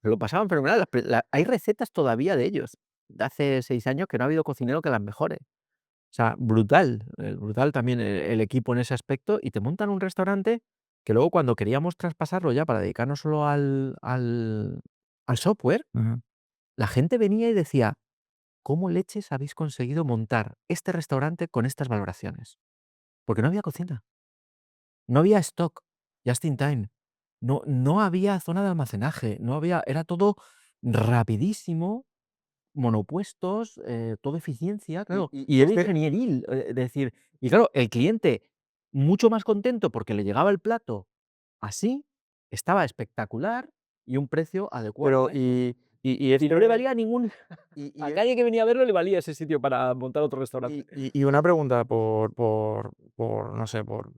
se lo pasaban fenomenal. Hay recetas todavía de ellos, de hace 6 años, que no ha habido cocinero que las mejore. O sea, brutal, brutal también el equipo en ese aspecto, y te montan un restaurante que luego cuando queríamos traspasarlo ya para dedicarnos solo al software, Ujú, la gente venía y decía: "¿Cómo leches habéis conseguido montar este restaurante con estas valoraciones?". Porque no había cocina, no había stock just in time, no había zona de almacenaje, no había, era todo rapidísimo, monopuestos, todo eficiencia, claro, y es era que ingenieril, decir, y claro, el cliente mucho más contento porque le llegaba el plato así, estaba espectacular y un precio adecuado pero a eso. Y Y no le este valía a ningún y a y nadie que venía a verlo le valía ese sitio para montar otro restaurante. y una pregunta por, no sé, por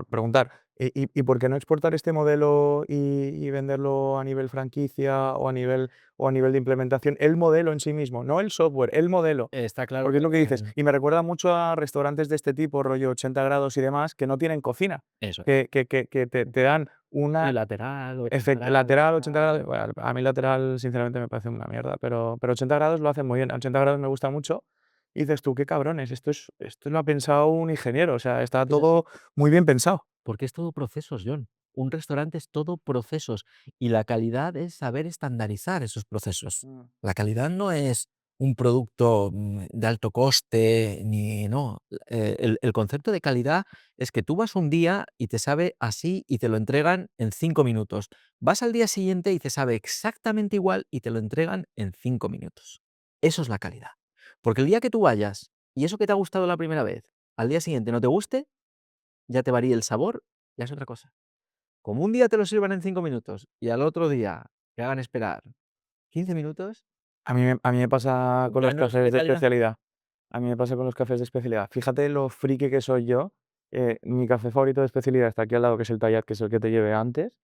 preguntar, ¿y por qué no exportar este modelo y venderlo a nivel franquicia o a nivel de implementación? El modelo en sí mismo, no el software, el modelo. Está claro Porque es que lo que dices, y me recuerda mucho a restaurantes de este tipo, rollo 80 grados y demás, que no tienen cocina, eso es. que te dan una Lateral, 80 efect grados, lateral 80 tal. grados, bueno, a mí lateral sinceramente me parece una mierda, pero 80 grados lo hacen muy bien. A 80 grados me gusta mucho, y dices tú: "Qué cabrones, esto lo ha pensado un ingeniero", o sea, está Es así. todo muy bien pensado. Porque es todo procesos, John. Un restaurante es todo procesos y la calidad es saber estandarizar esos procesos. Mm. La calidad no es un producto de alto coste, ni no. El concepto de calidad es que tú vas un día y te sabe así y te lo entregan en 5 minutos. Vas al día siguiente y te sabe exactamente igual y te lo entregan en 5 minutos. Eso es la calidad. Porque el día que tú vayas y eso que te ha gustado la primera vez, al día siguiente no te guste, ya te varíe el sabor, ya es otra cosa. Como un día te lo sirvan en 5 minutos y al otro día te hagan esperar 15 minutos, A mí me pasa con ya los no es cafés de de calidad. especialidad. A mí me pasa con los cafés de especialidad. Fíjate lo friki que soy yo, mi café favorito de especialidad está aquí al lado, que es el Tayat, que es el que te llevé antes,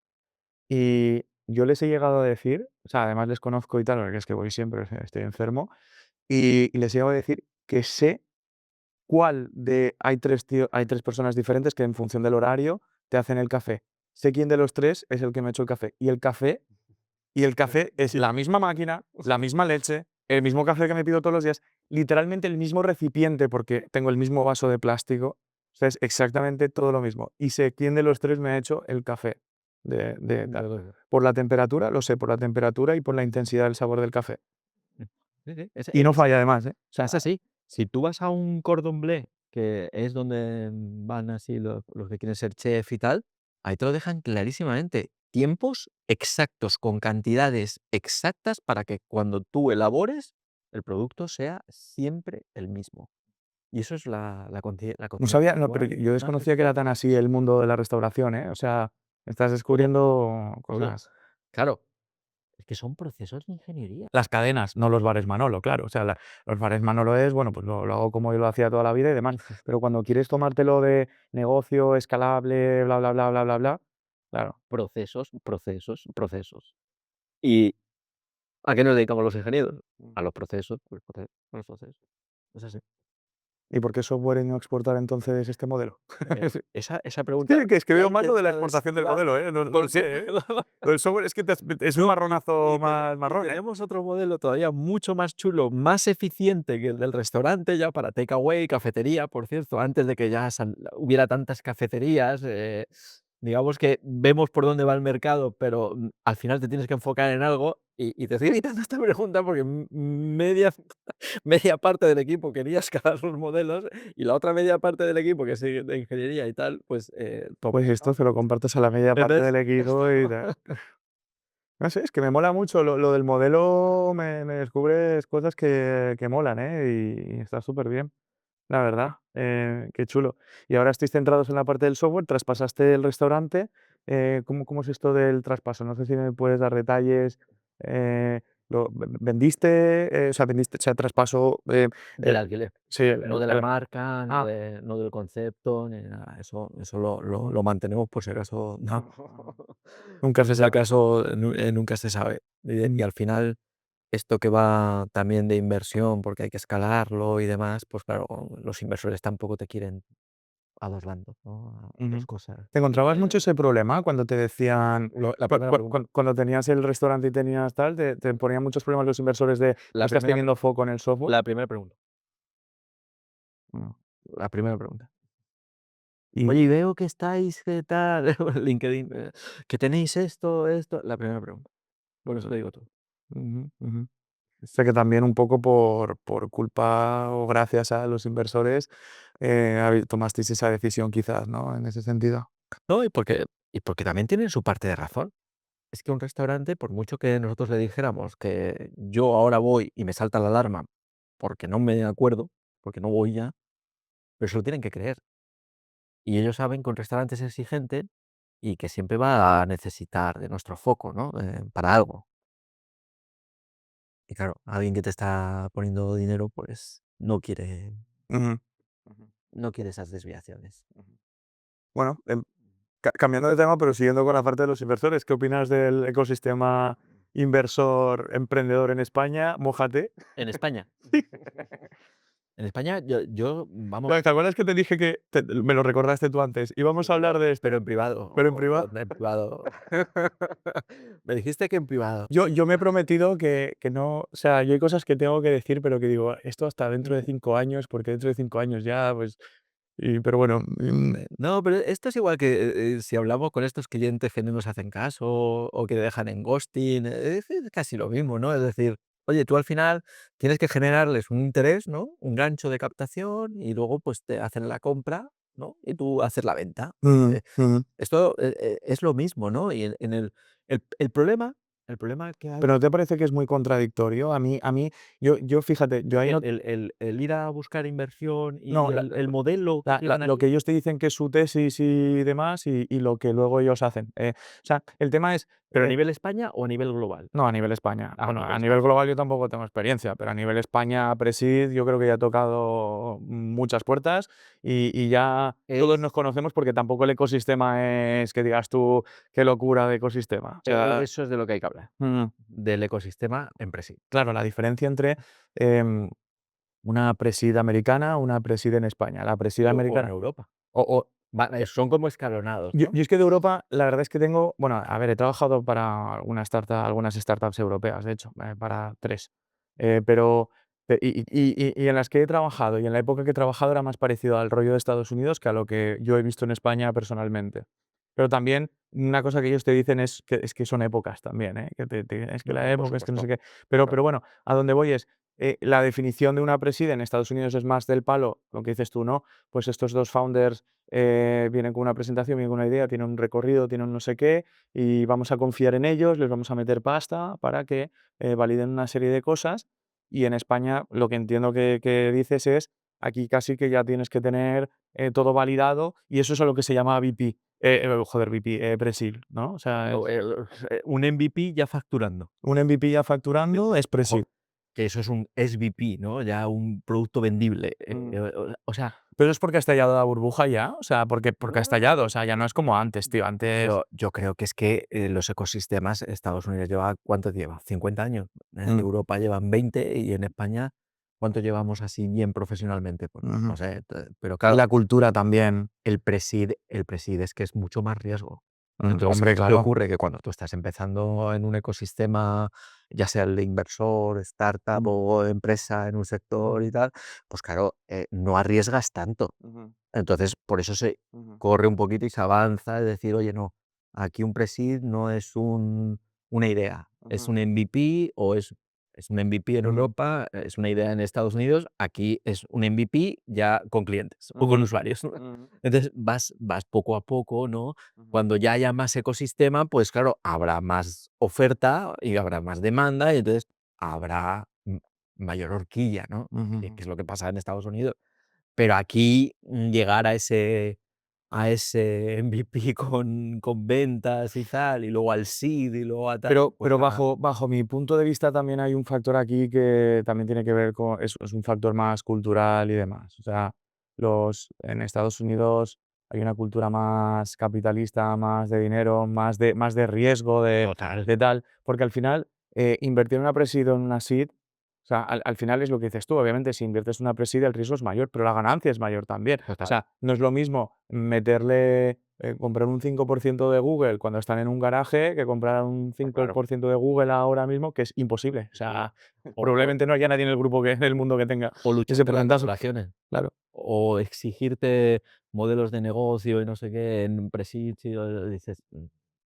y yo les he llegado a decir, o sea, además les conozco y tal, porque es que voy siempre, o sea, estoy enfermo, y les he llegado a decir que sé cuál de hay tres personas diferentes que en función del horario te hacen el café. Sé quién de los 3 es el que me ha hecho el café. Y el café es la misma máquina, la misma leche, el mismo café que me pido todos los días, literalmente el mismo recipiente, porque tengo el mismo vaso de plástico. O sea, es exactamente todo lo mismo. Y sé quién de los 3 me ha hecho el café de tal. Por la temperatura, lo sé, por la temperatura y por la intensidad del sabor del café. Sí, sí, Y no falla además, ¿eh? O es sea, así. Si tú vas a un cordon bleu, que es donde van así los que quieren ser chef y tal, ahí te lo dejan clarísimamente. Tiempos exactos, con cantidades exactas para que cuando tú elabores, el producto sea siempre el mismo. Y eso es la no cocina sabía, no, pero actual yo más desconocía que era tan experta. así el mundo de la restauración, ¿eh? O sea, estás Todo, descubriendo todo. cosas. Claro, es que son procesos de ingeniería. Las cadenas, no los bares Manolo, claro. O sea, los bares Manolo es, bueno, pues lo hago como yo lo hacía toda la vida y demás. Pero cuando quieres tomártelo de negocio, escalable, bla, bla, bla, bla, bla, bla, claro. Procesos, procesos, procesos. ¿Y a qué nos dedicamos los ingenieros? Mm. A los procesos, pues, a los procesos. Es así. ¿Y por qué software y no exportar entonces este modelo? Esa pregunta Sí, que es que la he veo más lo de la intentado exportación del esquivar modelo, ¿eh? No lo sé, ¿eh? porque Lo del software es que es un no, marronazo y más marrón, ¿eh? tenemos otro modelo todavía mucho más chulo, más eficiente que el del restaurante ya para takeaway, cafetería, por cierto, antes de que ya hubiera tantas cafeterías, digamos que vemos por dónde va el mercado, pero, al final te tienes que enfocar en algo y te estoy evitando esta pregunta porque media parte del equipo quería escalar los modelos y la otra media parte del equipo que sigue de ingeniería y tal, pues, Pues esto ¿no? se lo compartes a la media parte Entonces, del equipo y tal. No sé, es que me mola mucho lo del modelo, me descubres cosas que molan, ¿eh? Y está súper bien, la verdad, qué chulo. Y ahora estáis centrados en la parte del software, traspasaste el restaurante, ¿cómo es esto del traspaso? No sé si me puedes dar detalles, ¿vendiste, o sea, vendiste, o sea, traspaso, del alquiler. sí, No de la marca, ah, no del concepto, ni nada. Eso ujú, lo mantenemos por si acaso ah, nunca por se si sabe. acaso nunca se sabe. Y al final, esto que va también de inversión, porque hay que escalarlo y demás, pues claro, los inversores tampoco te quieren a 2 bandos, ¿no? A 2 Ujú. cosas. ¿Te encontrabas mucho ese problema cuando te decían, La primera pregunta. cuando tenías el restaurante y tenías tal, te ponían muchos problemas los inversores de no La estás primera teniendo foco en el software? la primera pregunta. Mm. La primera pregunta. Y Oye, y veo que estáis, ¿qué tal? LinkedIn, que tenéis esto. La primera pregunta. Con eso te digo todo. ujú, ujú. Sé que también un poco por culpa o gracias a los inversores, tomasteis esa decisión quizás, ¿no? En ese sentido. No, y porque también tienen su parte de razón. Es que un restaurante, por mucho que nosotros le dijéramos que yo ahora voy y me salta la alarma porque no me acuerdo, porque no voy ya, pero se lo tienen que creer. Y ellos saben que un restaurante es exigente y que siempre va a necesitar de nuestro foco, ¿no? Para algo. Y claro, alguien que te está poniendo dinero, pues Ujú, ujú, no quiere esas desviaciones. ujú. Bueno, cambiando de tema, pero siguiendo con la parte de los inversores, ¿qué opinas del ecosistema inversor emprendedor en España? Mójate. En España. En España, vamos, ¿Te acuerdas que te dije que me lo recordaste tú antes? Íbamos a hablar de esto, pero en privado, pero en privado. en privado. Me dijiste que en privado. Yo me he prometido que no, o sea, yo hay cosas que tengo que decir, pero que digo, esto hasta dentro de 5 años, porque dentro de 5 años ya, pues, pero bueno, No, pero esto es igual que, si hablamos con estos clientes que no nos hacen caso o que dejan en ghosting, es casi lo mismo, ¿no? Es decir, oye, tú al final tienes que generarles un interés, ¿no? Un gancho de captación y luego, pues, te hacen la compra, ¿no? Y tú haces la venta. ujú, ujú. Esto, es lo mismo, ¿no? Y en el problema que hay. Pero ¿no te parece que es muy contradictorio? A mí, yo fíjate, yo ahí no, El ir a buscar inversión y no, el modelo que tienen lo que aquí. ellos te dicen que es su tesis y demás, y lo que luego ellos hacen. O sea, el tema es, ¿Pero a nivel España o a nivel global? no, a nivel España. Ah, a Bueno, nivel a nivel España. global yo tampoco tengo experiencia, pero a nivel España, Presid, yo creo que ya ha tocado muchas puertas y ya todos Es nos conocemos porque tampoco el ecosistema es que digas tú, qué locura de ecosistema. O sea, eso es de lo que hay que hablar, mm, del ecosistema empresi claro, la diferencia entre em, una Presid americana, una Presid en España. La Presid o en americana, Europa. o, Son como escalonados, yo ¿no? es que de Europa, la verdad es que tengo, bueno, a ver, he trabajado para algunas startups europeas, de hecho, para 3, pero y en las que he trabajado y en la época que he trabajado era más parecido al rollo de Estados Unidos que a lo que yo he visto en España personalmente. Pero también una cosa que ellos te dicen es que son épocas también, ¿eh? Que es que No, la no, por época, es que no sé supuesto, qué. Pero claro. bueno, a donde voy es, la definición de una preside en Estados Unidos es más del palo, lo que dices tú, ¿no? Pues estos 2 founders vienen con una presentación, vienen con una idea, tienen un recorrido, tienen un no sé qué, y vamos a confiar en ellos, les vamos a meter pasta para que validen una serie de cosas. Y en España lo que entiendo que dices es, aquí casi que ya tienes que tener todo validado y eso es a lo que se llama VP, joder, VP, Pre-Seed, ¿no? O sea, O un MVP ya facturando. un MVP ya facturando es Pre-Seed. Ojo, que eso es un SVP, ¿no? Ya un producto vendible, o sea, Pero es porque ha estallado la burbuja ya, o sea, porque ha estallado, o sea, ya no es como antes, tío, antes. yo creo que es que, los ecosistemas, Estados Unidos ¿cuánto lleva? 50 años. En Mm, Europa llevan 20 y en España, ¿cuánto llevamos así bien profesionalmente? Pues no ujú. sé, pero Y claro, la cultura también. el preside es que es mucho más riesgo. Entonces, Hombre, ¿qué claro. ocurre? Que cuando tú estás empezando en un ecosistema, ya sea el de inversor, startup Mm, o empresa en un sector y tal, pues claro, no arriesgas tanto. ujú, Entonces, por eso se ujú, corre un poquito y se avanza, es decir, oye, no, aquí un pre-seed no es una idea, es ujú, un MVP o es un MVP en ujú, Europa, es una idea en Estados Unidos, aquí es un MVP ya con clientes o con ujú, usuarios. ujú, Entonces, vas poco a poco, ¿no? ujú, Cuando ya haya más ecosistema, pues claro, habrá más oferta y habrá más demanda y entonces habrá mayor horquilla, ¿no? Que ujú. es lo que pasa en Estados Unidos. Pero aquí, llegar a ese MVP con ventas y tal, y luego al seed y luego a tal, Pero pues nada. bajo mi punto de vista también hay un factor aquí que también tiene que ver con es un factor más cultural y demás. O sea, en Estados Unidos hay una cultura más capitalista, más de dinero, más de riesgo, de Total, tal, porque al final, invertir en una pre-seed o en una seed, o sea, al final es lo que dices tú, obviamente, si inviertes en una pre-seed el riesgo es mayor, pero la ganancia es mayor también. O total. sea, no es lo mismo meterle comprar un 5% de Google cuando están en un garaje que comprar un Pues cinco claro. por ciento de Google ahora mismo, que es imposible. O Sí. sea, O o probablemente no haya nadie en el grupo en el mundo que tenga o ese lucharte las porcentaje. valoraciones, Claro. o exigirte modelos de negocio y no sé qué en pre-seed, sí, dices,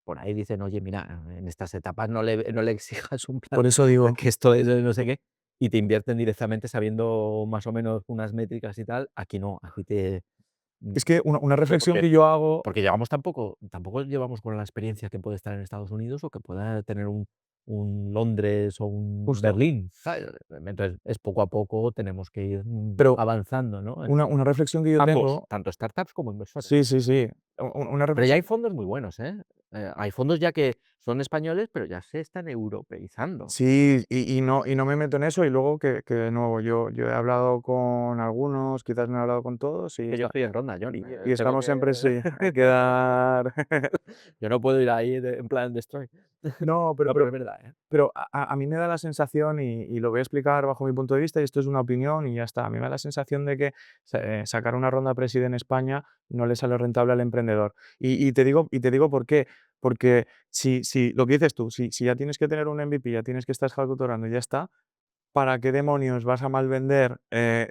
por ahí dicen: "Oye, mira, en estas etapas no le exijas un plan, Por eso digo, que esto es de no sé qué", y te invierten directamente sabiendo más o menos unas métricas y tal. Aquí no, aquí es que una pero reflexión porque que yo hago, porque llevamos tampoco llevamos con la experiencia que puede estar en Estados Unidos o que pueda tener un Londres o un justo, Berlín, ¿sabes? Entonces, es poco a poco tenemos que ir, pero avanzando, ¿no? una reflexión que yo Ambos, tengo, tanto startups como inversores. sí, sí, sí. Una Pero ya hay reflexión, fondos muy buenos, ¿eh? Hay fondos ya que son españoles, pero ya se están europeizando. Sí, y no me meto en eso, y luego que de nuevo, yo he hablado con algunos, quizás no he hablado con todos, Que yo estoy en Ronda, John, y tengo estamos siempre, que sí, hay que dar yo no puedo ir ahí en plan destroy. no, pero No, pero pero es verdad, ¿eh? pero a mí me da la sensación, y lo voy a explicar bajo mi punto de vista, y esto es una opinión y ya está. A mí me da la sensación de que sacar una ronda Preside en España no le sale rentable al emprendedor. Y te digo por qué. Porque si lo que dices tú, si ya tienes que tener un MVP, ya tienes que estar facturando y ya está, ¿para qué demonios vas a malvender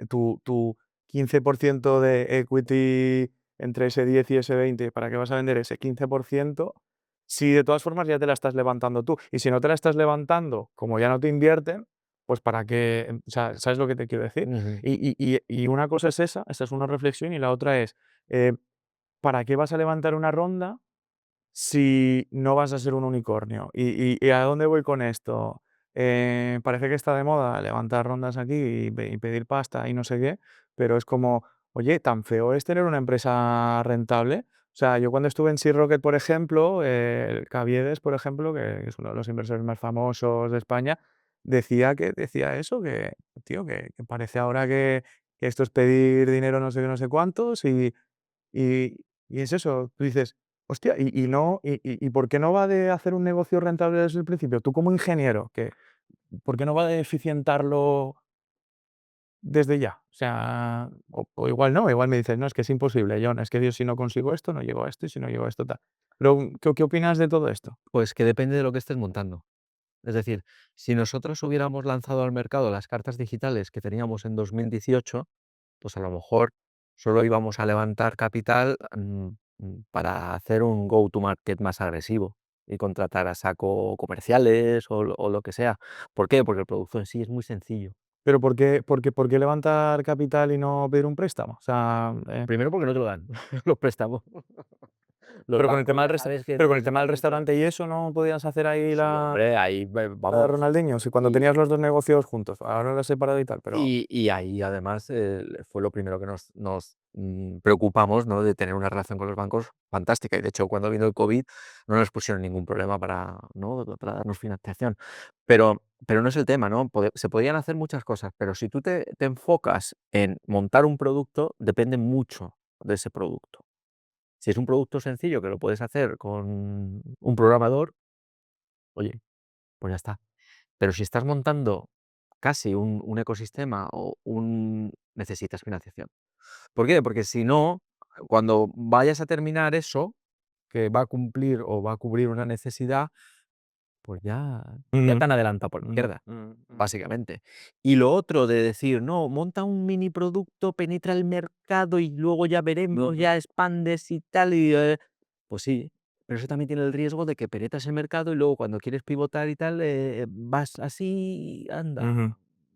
tu 15% de equity entre ese 10 y ese 20? ¿Para qué vas a vender ese 15% si de todas formas ya te la estás levantando tú? Y si no te la estás levantando, como ya no te invierten, pues para qué, o sea, ¿sabes lo que te quiero decir? Ujú. Y una cosa es esa es una reflexión, y la otra es, eh, ¿para qué vas a levantar una ronda si no vas a ser un unicornio? ¿Y a dónde voy con esto? Parece que está de moda levantar rondas aquí y pedir pasta y no sé qué, pero es como, oye, tan feo es tener una empresa rentable. O sea, yo cuando estuve en Sea Rocket, por ejemplo, el Caviedes, por ejemplo, que es uno de los inversores más famosos de España, decía eso, que, tío, que parece ahora que esto es pedir dinero no sé qué, no sé cuántos, y es eso, tú dices: "Hostia, y no, y por qué no va de hacer un negocio rentable desde el principio?". Tú como ingeniero, ¿por qué no va de eficientarlo desde ya? O sea, o igual no, igual me dices: "No, es que es imposible, Jon, es que yo si no consigo esto, no llego a esto, y si no llego a esto, tal". Pero, ¿qué opinas de todo esto? Pues que depende de lo que estés montando. Es decir, si nosotros hubiéramos lanzado al mercado las cartas digitales que teníamos en 2018, pues a lo mejor solo íbamos a levantar capital, para hacer un go to market más agresivo y contratar a saco comerciales o lo que sea. ¿Por qué? Porque el producto en sí es muy sencillo. Pero, ¿por qué levantar capital y no pedir un préstamo? O sea, Primero porque no te lo dan los préstamos. Los pero con el bancos tema del ya resta sabes que pero con el tema del necesitan mucho. restaurante y eso, ¿no podías hacer ahí Sí, la hombre, ahí la de vamos. Ronaldinho? Sí, cuando Y tenías los 2 negocios juntos, ahora lo has separado y tal, pero y ahí además, fue lo primero que nos preocupamos, ¿no? De tener una relación con los bancos fantástica. Y de hecho, cuando vino el COVID no nos pusieron ningún problema para, ¿no? Para darnos financiación. Pero no es el tema, ¿no? Se podían hacer muchas cosas, pero si tú te enfocas en montar un producto, depende mucho de ese producto. Si es un producto sencillo que lo puedes hacer con un programador, oye, pues ya está. Pero si estás montando casi un ecosistema necesitas financiación. ¿Por qué? Porque si no, cuando vayas a terminar eso, que va a cumplir o va a cubrir una necesidad, pues ya ujú, te han adelantado por la ujú, izquierda, ujú, ujú, básicamente. Y lo otro de decir: "No, monta un mini producto, penetra el mercado y luego ya veremos, ya expandes y tal", pues sí, pero eso también tiene el riesgo de que penetras el mercado y luego cuando quieres pivotar y tal, vas así, anda, ujú.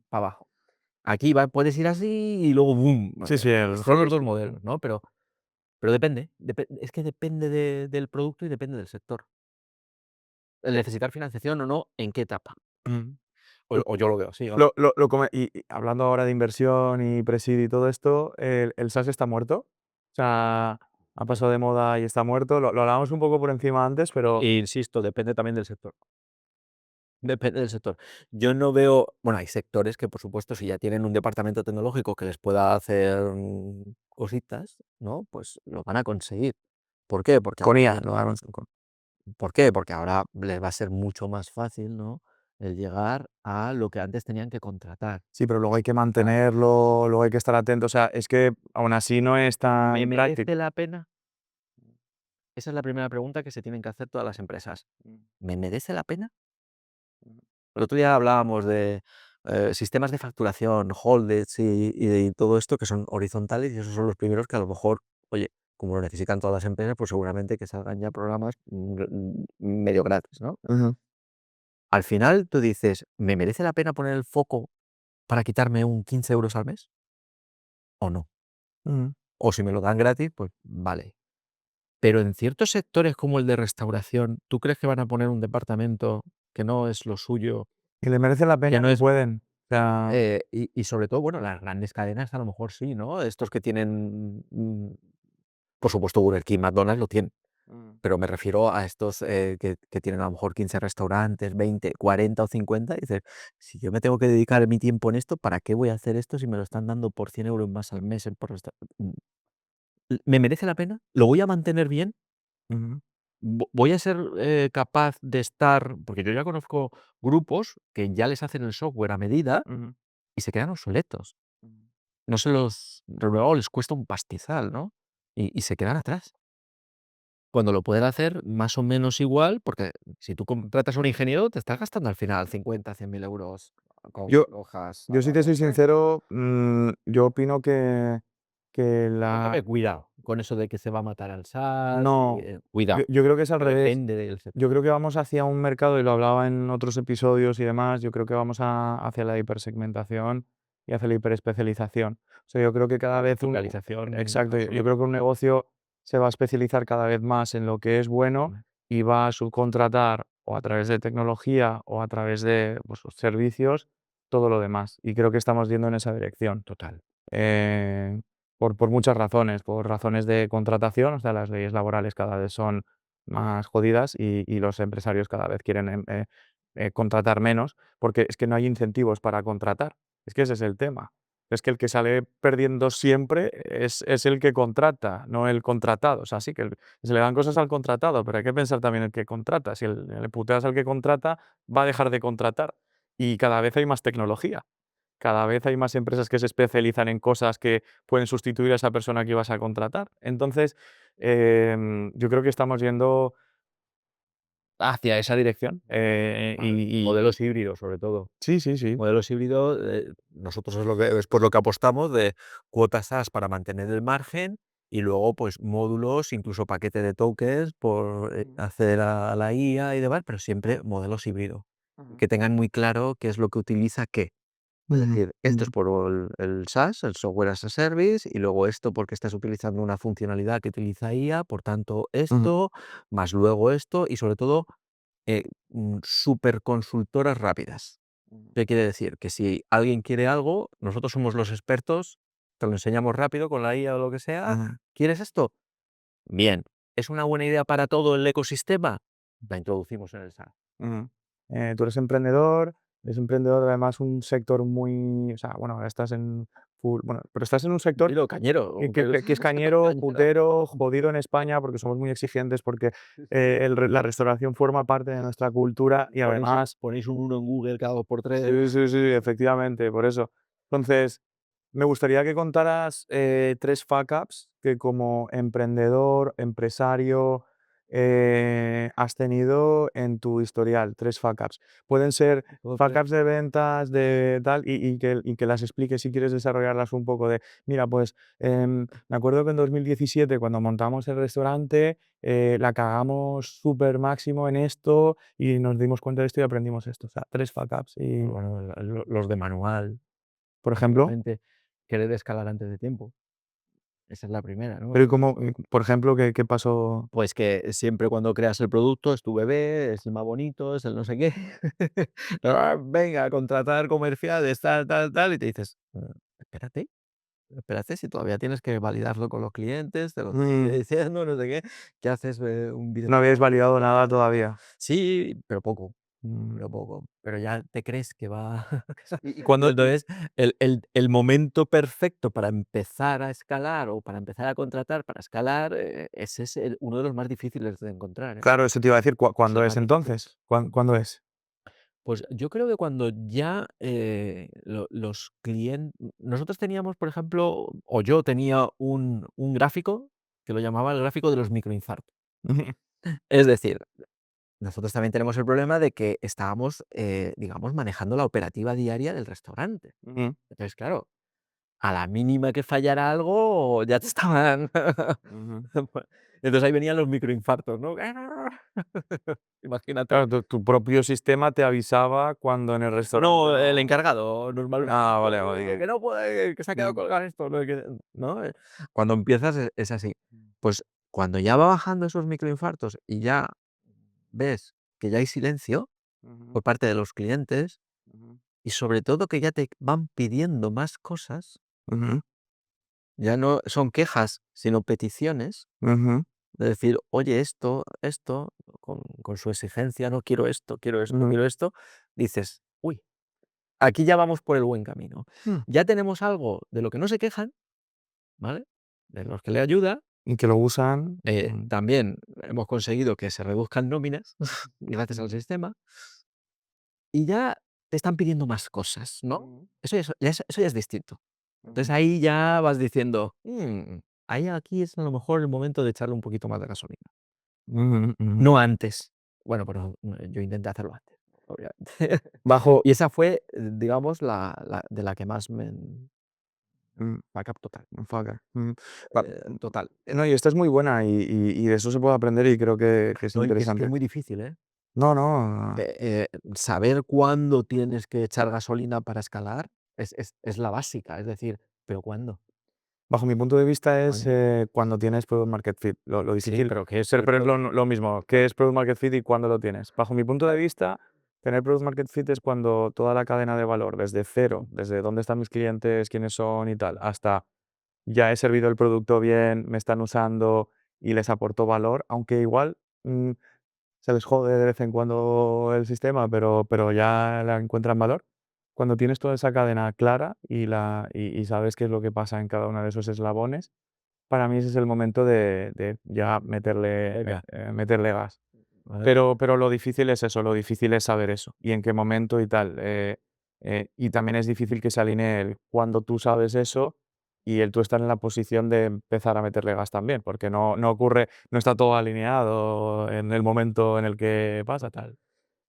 para abajo. Aquí puedes ir así y luego boom. Sí, sí, el Son los 2 modelos, ¿no? Pero depende, es que depende del producto y depende del sector. El necesitar financiación o no, ¿en qué etapa? ujú. O yo lo veo así, vamos. Y hablando ahora de inversión y Presidi y todo esto, ¿el SaaS está muerto? O sea, ha pasado de moda y está muerto. Lo hablábamos un poco por encima antes, pero E insisto, depende también del sector. Depende del sector. Yo no veo, bueno, hay sectores que, por supuesto, si ya tienen un departamento tecnológico que les pueda hacer, cositas, ¿no? Pues lo van a conseguir. ¿Por qué? Porque con ahora IA, ya lo hagan ¿por qué? Porque ahora les va a ser mucho más fácil, ¿no? El llegar a lo que antes tenían que contratar. sí, pero luego hay que Ah, mantenerlo, luego hay que estar atento. O sea, es que aún así no es ¿me tan merece práctico. la pena? Esa es la primera pregunta que se tienen que hacer todas las empresas. ¿Me merece la pena? El otro día hablábamos de, sistemas de facturación, holders y todo esto que son horizontales y esos son los primeros que a lo mejor, oye, como lo necesitan todas las empresas, pues seguramente que salgan ya programas, medio gratis, ¿no? Ujú, Al final tú dices: "¿Me merece la pena poner el foco para quitarme un 15 euros al mes o no? ujú. O si me lo dan gratis, pues vale". Pero en ciertos sectores como el de restauración, ¿tú crees que van a poner un departamento que no es lo suyo, Y le merece la que pena no y es pueden. O sea, y sobre todo, bueno, las grandes cadenas a lo mejor sí, ¿no? Estos que tienen, por supuesto, Burger King, McDonald's lo tienen. Mm. pero me refiero a estos que tienen a lo mejor 15 restaurantes, 20, 40 o 50, y dices, si yo me tengo que dedicar mi tiempo en esto, ¿para qué voy a hacer esto si me lo están dando por 100 euros más al mes por ¿Me merece la pena? ¿Lo voy a mantener bien? Ujú, ¿Voy a ser capaz de estar? Porque yo ya conozco grupos que ya les hacen el software a medida ujú, y se quedan obsoletos. ujú. No se los luego les cuesta un pastizal, ¿no? Y se quedan atrás. Cuando lo pueden hacer más o menos igual, porque si tú contratas a un ingeniero, te estás gastando al final 50, 100.000 euros con Yo hojas yo al si te año. soy sincero, yo opino que la Entonces, cuidado con eso de que se va a matar al SaaS y, no, cuidado, yo creo que es al pero revés. depende del sector. Yo creo que vamos hacia un mercado, y lo hablaba en otros episodios y demás, yo creo que vamos hacia la hipersegmentación y hacia la hiperespecialización. O sea, yo creo que cada vez Verticalización exacto, yo absoluta. creo que un negocio se va a especializar cada vez más en lo que es bueno y va a subcontratar o a través de tecnología o a través de, pues, sus servicios todo lo demás. Y creo que estamos yendo en esa dirección. Total. Eh, por muchas razones, por razones de contratación, o sea, las leyes laborales cada vez son más jodidas y los empresarios cada vez quieren contratar menos, porque es que no hay incentivos para contratar. Es que ese es el tema. Es que el que sale perdiendo siempre es el que contrata, no el contratado. O sea, sí que se le dan cosas al contratado, pero hay que pensar también el que contrata. Si le puteas al que contrata, va a dejar de contratar. Y cada vez hay más tecnología. Cada vez hay más empresas que se especializan en cosas que pueden sustituir a esa persona que ibas a contratar. Entonces, yo creo que estamos yendo hacia esa dirección. Modelos híbridos, sobre todo. Sí, sí, sí. Modelos híbridos, nosotros es por lo que apostamos de cuotas SaaS para mantener el margen y luego, pues, módulos, incluso paquete de tokens por, Ujú, acceder a la IA y demás, pero siempre modelos híbridos. ujú, Que tengan muy claro qué es lo que utiliza qué. Es ujú, decir, esto es por el SaaS, el Software as a Service, y luego esto porque estás utilizando una funcionalidad que utiliza IA, por tanto ujú, esto, más luego esto, y sobre todo, superconsultoras rápidas. ujú, ¿Qué quiere decir? Que si alguien quiere algo, nosotros somos los expertos, te lo enseñamos rápido con la IA o lo que sea. ujú, ¿Quieres esto? Bien. ¿Es una buena idea para todo el ecosistema? La introducimos en el SaaS. ujú. Tú eres emprendedor, además un sector muy, o sea, bueno, ahora estás en full, bueno, pero estás en un sector Dilo, cañero, aunque que es cañero, cañero. putero, jodido en España, porque somos muy exigentes, porque la restauración forma parte de nuestra cultura y además Ponéis un 1 en Google cada 2 por 3. sí, sí, sí, efectivamente, por eso. Entonces, me gustaría que contaras 3 fuck ups que como emprendedor, empresario, has tenido en tu historial, 3 fuck ups. Pueden ser fuck ups de ventas, de tal, y que las expliques si quieres desarrollarlas un poco de, mira, pues me acuerdo que en 2017 cuando montamos el restaurante la cagamos súper máximo en esto y nos dimos cuenta de esto y aprendimos esto. O sea, 3 fuck ups. Y, Bueno, los de manual, por ejemplo, básicamente, querer escalar antes de tiempo. Esa es la primera, pero ¿no? ¿y cómo, por ejemplo, qué pasó? Pues que siempre cuando creas el producto es tu bebé, es el más bonito, es el no sé qué. Venga, contratar comerciales, tal, tal, tal, y te dices: espérate, espérate, si todavía tienes que validarlo con los clientes, te lo estoy Mm, diciendo, no sé qué. ¿Qué haces, un no habíais videojuego? validado nada todavía. Sí, pero poco, pero Mm. poco. Pero ya te crees que va. Y cuando Entonces, el momento perfecto para empezar a escalar o para empezar a contratar para escalar, ese es uno de los más difíciles de encontrar, ¿eh? claro, eso te iba a decir, Es ¿cuándo el es más difícil. entonces? ¿Cuándo es? Pues yo creo que cuando ya los clientes. Nosotros teníamos, por ejemplo, o yo tenía un gráfico que lo llamaba el gráfico de los microinfartos. Ujú, Es decir, nosotros también tenemos el problema de que estábamos, digamos, manejando la operativa diaria del restaurante. ujú, Entonces, claro, a la mínima que fallara algo, ya te estaban. ujú. Entonces ahí venían los microinfartos, ¿no? Imagínate. Claro, tu propio sistema te avisaba cuando en el restaurante No, el no. encargado, normalmente. Ah, vale, Que vale. no puede, que se ha quedado Mm, colgado esto, ¿no? ¿No? Cuando empiezas es así. Pues cuando ya va bajando esos microinfartos y ya ves que ya hay silencio ujú, por parte de los clientes ujú, y sobre todo que ya te van pidiendo más cosas, ujú, ya no son quejas, sino peticiones, ujú. de decir: "Oye, esto", con su exigencia, no quiero esto, quiero esto, Ujú. quiero esto, dices: "Uy, aquí ya vamos por el buen camino". Mm. Ya tenemos algo de lo que no se quejan, ¿vale? De los que le ayuda. Y que lo usan. También hemos conseguido que se reduzcan nóminas gracias al Mm. sistema, y ya te están pidiendo más cosas, ¿no? Ujú. Eso ya es distinto. Entonces Ujú. ahí ya vas diciendo: ahí aquí es a lo mejor el momento de echarle un poquito más de gasolina". Ujú, ujú. No antes. Bueno, pero yo intenté hacerlo antes, obviamente. Bajo Y esa fue, digamos, la de la que más me backup total, Fucker. Va total. no, y esta es muy buena y de eso se puede aprender y creo que es No, y que es interesante. muy difícil, ¿eh? No, no. Saber cuándo tienes que echar gasolina para escalar es la básica, es decir, ¿pero cuándo? Bajo mi punto de vista es, Coño. cuando tienes product market fit. Lo Sí, difícil, pero ¿qué es pero es lo mismo, ¿qué es product market fit y cuándo lo tienes? Bajo mi punto de vista, tener product market fit es cuando toda la cadena de valor, desde cero, desde dónde están mis clientes, quiénes son y tal, hasta ya he servido el producto bien, me están usando y les aporto valor, aunque igual, se les jode de vez en cuando el sistema, pero ya la encuentran valor. Cuando tienes toda esa cadena clara y sabes qué es lo que pasa en cada uno de esos eslabones, para mí ese es el momento de ya venga, meterle gas. vale, Pero lo difícil es eso, lo difícil es saber eso y en qué momento y tal. Y también es difícil que se alinee el cuando tú sabes eso y el tú estar en la posición de empezar a meterle gas también, porque no ocurre, no está todo alineado en el momento en el que pasa tal.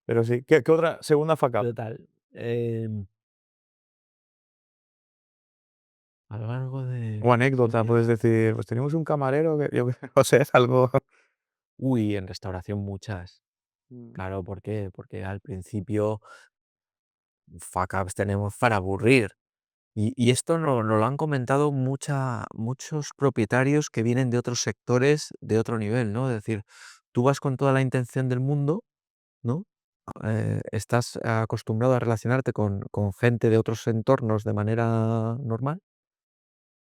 Pero sí, ¿qué otra segunda fuck up? total. A lo largo de O mi anécdota, puedes vida, decir, pues teníamos un camarero que yo no sé, es algo. en restauración muchas. Claro, ¿por qué? Porque al principio fuck ups tenemos para aburrir. Y esto nos lo han comentado muchos propietarios que vienen de otros sectores de otro nivel, ¿no? Es decir, tú vas con toda la intención del mundo, ¿no? Estás acostumbrado a relacionarte con gente de otros entornos de manera normal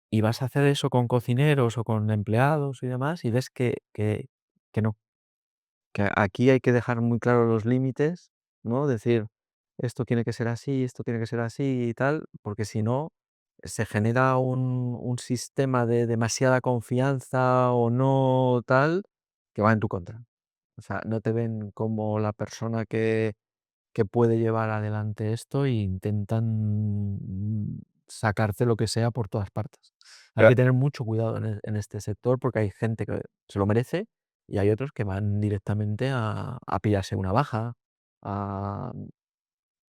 y vas a hacer eso con cocineros o con empleados y demás y ves que no, que aquí hay que dejar muy claros los límites, ¿no? Decir, esto tiene que ser así, esto tiene que ser así y tal, porque si no, se genera un sistema de demasiada confianza o no tal, que va en tu contra. O sea, no te ven como la persona que puede llevar adelante esto e intentan sacarte lo que sea por todas partes. Hay Pero que tener mucho cuidado en este sector porque hay gente que se lo merece y hay otros que van directamente a pillarse una baja, a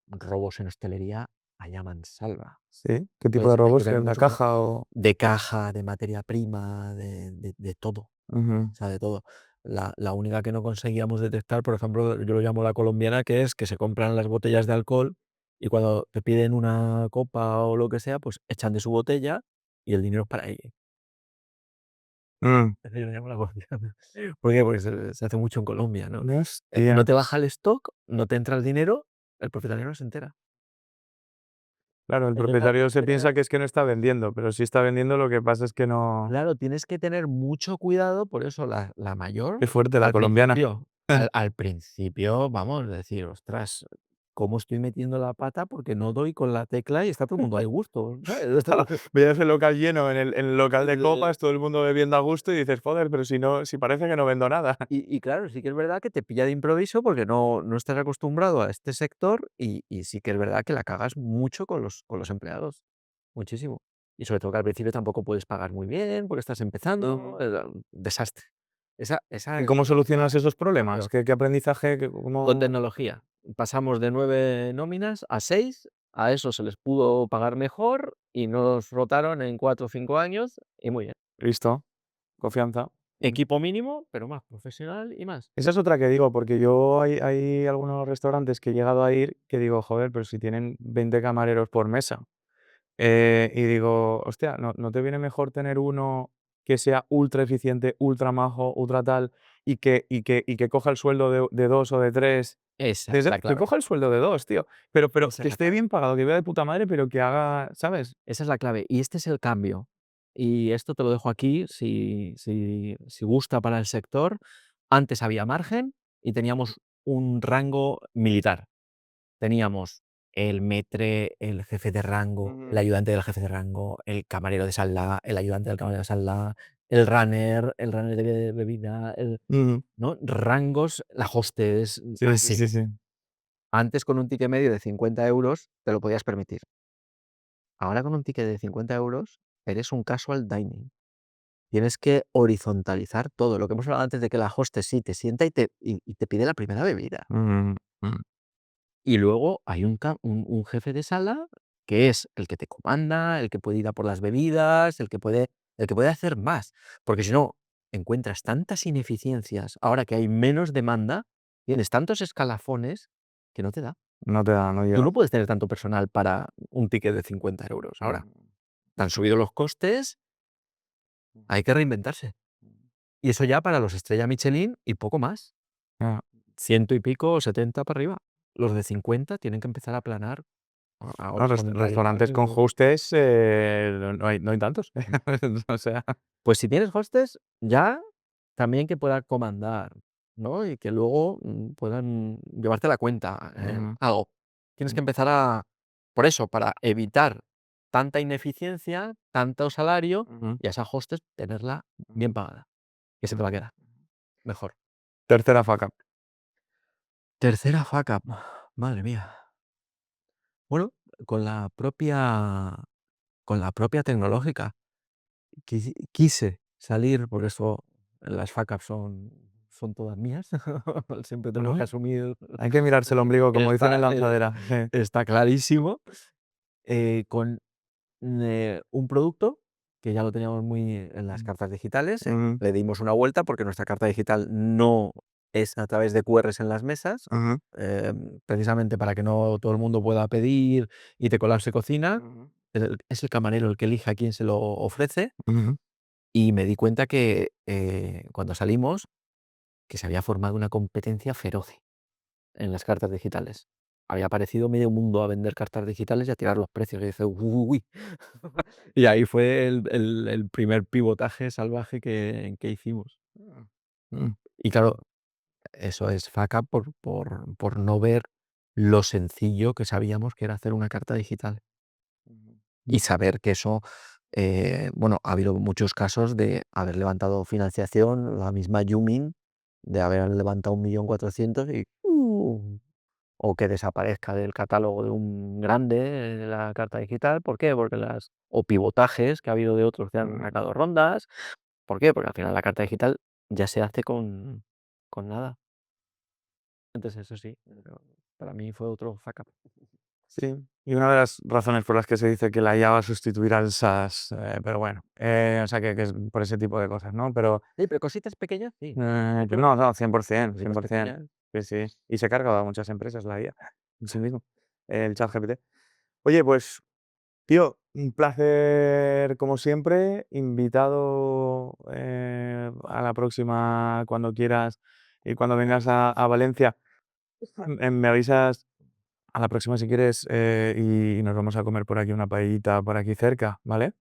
robos en hostelería a mansalva. sí, ¿qué tipo de Entonces hay que robos? tener ¿En la mucho cuidado. caja o? De caja, de materia prima, de todo. Ujú. O sea, de todo. La única que no conseguíamos detectar, por ejemplo, yo lo llamo la colombiana, que es que se compran las botellas de alcohol y cuando te piden una copa o lo que sea, pues echan de su botella y el dinero es para ella. Mm. Eso yo lo llamo la colombiana. ¿Por qué? Porque se hace mucho en Colombia, ¿no? No Hostia. te baja el stock, no te entra el dinero, el propietario no se entera. Claro, el Entonces, claro, propietario tienes se que tener piensa que es que no está vendiendo, pero sí está vendiendo, lo que pasa es que no. claro, tienes que tener mucho cuidado, por eso la mayor, Qué fuerte la al colombiana. principio al principio, vamos, decir: "Ostras, ¿cómo estoy metiendo la pata? Porque no doy con la tecla y está todo el mundo ahí a gusto", ¿sabes? Veías el local lleno en el local de copas, todo el mundo bebiendo a gusto y dices: "Joder, pero si no, si parece que no vendo nada". Y claro, sí que es verdad que te pilla de improviso porque no estás acostumbrado a este sector y sí que es verdad que la cagas mucho con los empleados, muchísimo. Y sobre todo que al principio tampoco puedes pagar muy bien porque estás empezando, Ujú. un desastre. Esa ¿Y es cómo solucionas esos lo problemas? peor. ¿Qué aprendizaje, Con cómo? tecnología. Pasamos de 9 nóminas a 6, a eso se les pudo pagar mejor y nos rotaron en 4 o 5 años y muy bien. Listo, confianza. Equipo mínimo, pero más profesional y más. Esa es otra que digo, porque yo hay algunos restaurantes que he llegado a ir que digo: "Joder, pero si tienen 20 camareros por mesa". Y digo: "Hostia, ¿no te viene mejor tener uno que sea ultra eficiente, ultra majo, ultra tal, y que coja el sueldo de 2 o de 3? Esa es Desde la que clave, coja el sueldo de 2 tío, pero esa que es la esté clave. bien pagado, que viva de puta madre, pero que haga", ¿sabes? Esa es la clave. Y este es el cambio. y esto te lo dejo aquí si gusta para el sector. Antes había margen y teníamos un rango militar. Teníamos el maître, el jefe de rango, el Ujú. ayudante del jefe de rango, el camarero de sala, el ayudante del camarero de sala, el runner de bebida, Ujú. ¿no? Rangos, la hostess, Sí, sí, así. sí, sí. Antes con un ticket medio de 50 € te lo podías permitir. Ahora con un ticket de 50 € eres un casual dining. Tienes que horizontalizar todo. Lo que hemos hablado antes de que la hostess sí te sienta y te pide la primera bebida. Ujú, mm, Y luego hay un jefe de sala que es el que te comanda, el que puede ir a por las bebidas, el que puede hacer más. Porque si no, encuentras tantas ineficiencias, ahora que hay menos demanda, tienes tantos escalafones que no te da. no te da, no Tú llega. no puedes tener tanto personal para un ticket de 50 € ahora. Mm, Te han subido los costes, hay que reinventarse. Y eso ya para los estrella Michelin y poco más. ah, Ciento y pico, 70 para arriba. Los de 50 tienen que empezar a planar a no, horizontalizar. restaurantes con hostess, no hay tantos. O sea, Pues si tienes hostes, ya también que pueda comandar, ¿no? Y que luego, puedan llevarte la cuenta, ujú, algo. Tienes que empezar por eso, para evitar tanta ineficiencia, tanto salario, ujú, y a esa hostes tenerla bien ujú, pagada, que se te va a ujú. quedar mejor. Tercera faca. Tercera fuck up, madre mía. Bueno, con la propia con la propia tecnológica. Quise salir, por eso las fuck ups son todas mías. Siempre tengo que Bueno, asumir hay que mirarse el ombligo, como dicen en está, Lanzadera. Sí. está clarísimo, con, un producto que ya lo teníamos muy en las cartas digitales, Ujú, le dimos una vuelta porque nuestra carta digital no es a través de QRs en las mesas, ujú, precisamente para que no todo el mundo pueda pedir y te colapse cocina. ujú, Es el camarero el que elige a quién se lo ofrece. ujú, Y me di cuenta que, cuando salimos, que se había formado una competencia feroz en las cartas digitales. Había aparecido medio mundo a vender cartas digitales y a tirar los precios. Y dices: "Uy". Y ahí fue el primer pivotaje salvaje que hicimos. mm, Y claro, eso es faca por no ver lo sencillo que sabíamos que era hacer una carta digital. Y saber que eso, bueno, ha habido muchos casos de haber levantado financiación, la misma Yumin, de haber levantado 1.400.000 o que desaparezca del catálogo de un grande, la carta digital. ¿Por qué? Porque o pivotajes que ha habido de otros que han ujú. sacado rondas. ¿Por qué? Porque al final la carta digital ya se hace con nada. Entonces eso sí, para mí fue otro fuck up. Sí, y una de las razones por las que se dice que la IA va a sustituir al SaaS, pero bueno, o sea, que es por ese tipo de cosas, ¿no? Pero, Sí, pero cositas pequeñas, sí. que Futuro, no, no, 100%, cositas 100%. pequeñas. Sí, sí. Y se carga a muchas empresas la IA en sí mismo, el ChatGPT. Oye, pues, tío, un placer como siempre. Invitado, a la próxima cuando quieras y cuando vengas a Valencia, me avisas a la próxima si quieres, y nos vamos a comer por aquí una paellita por aquí cerca, ¿vale?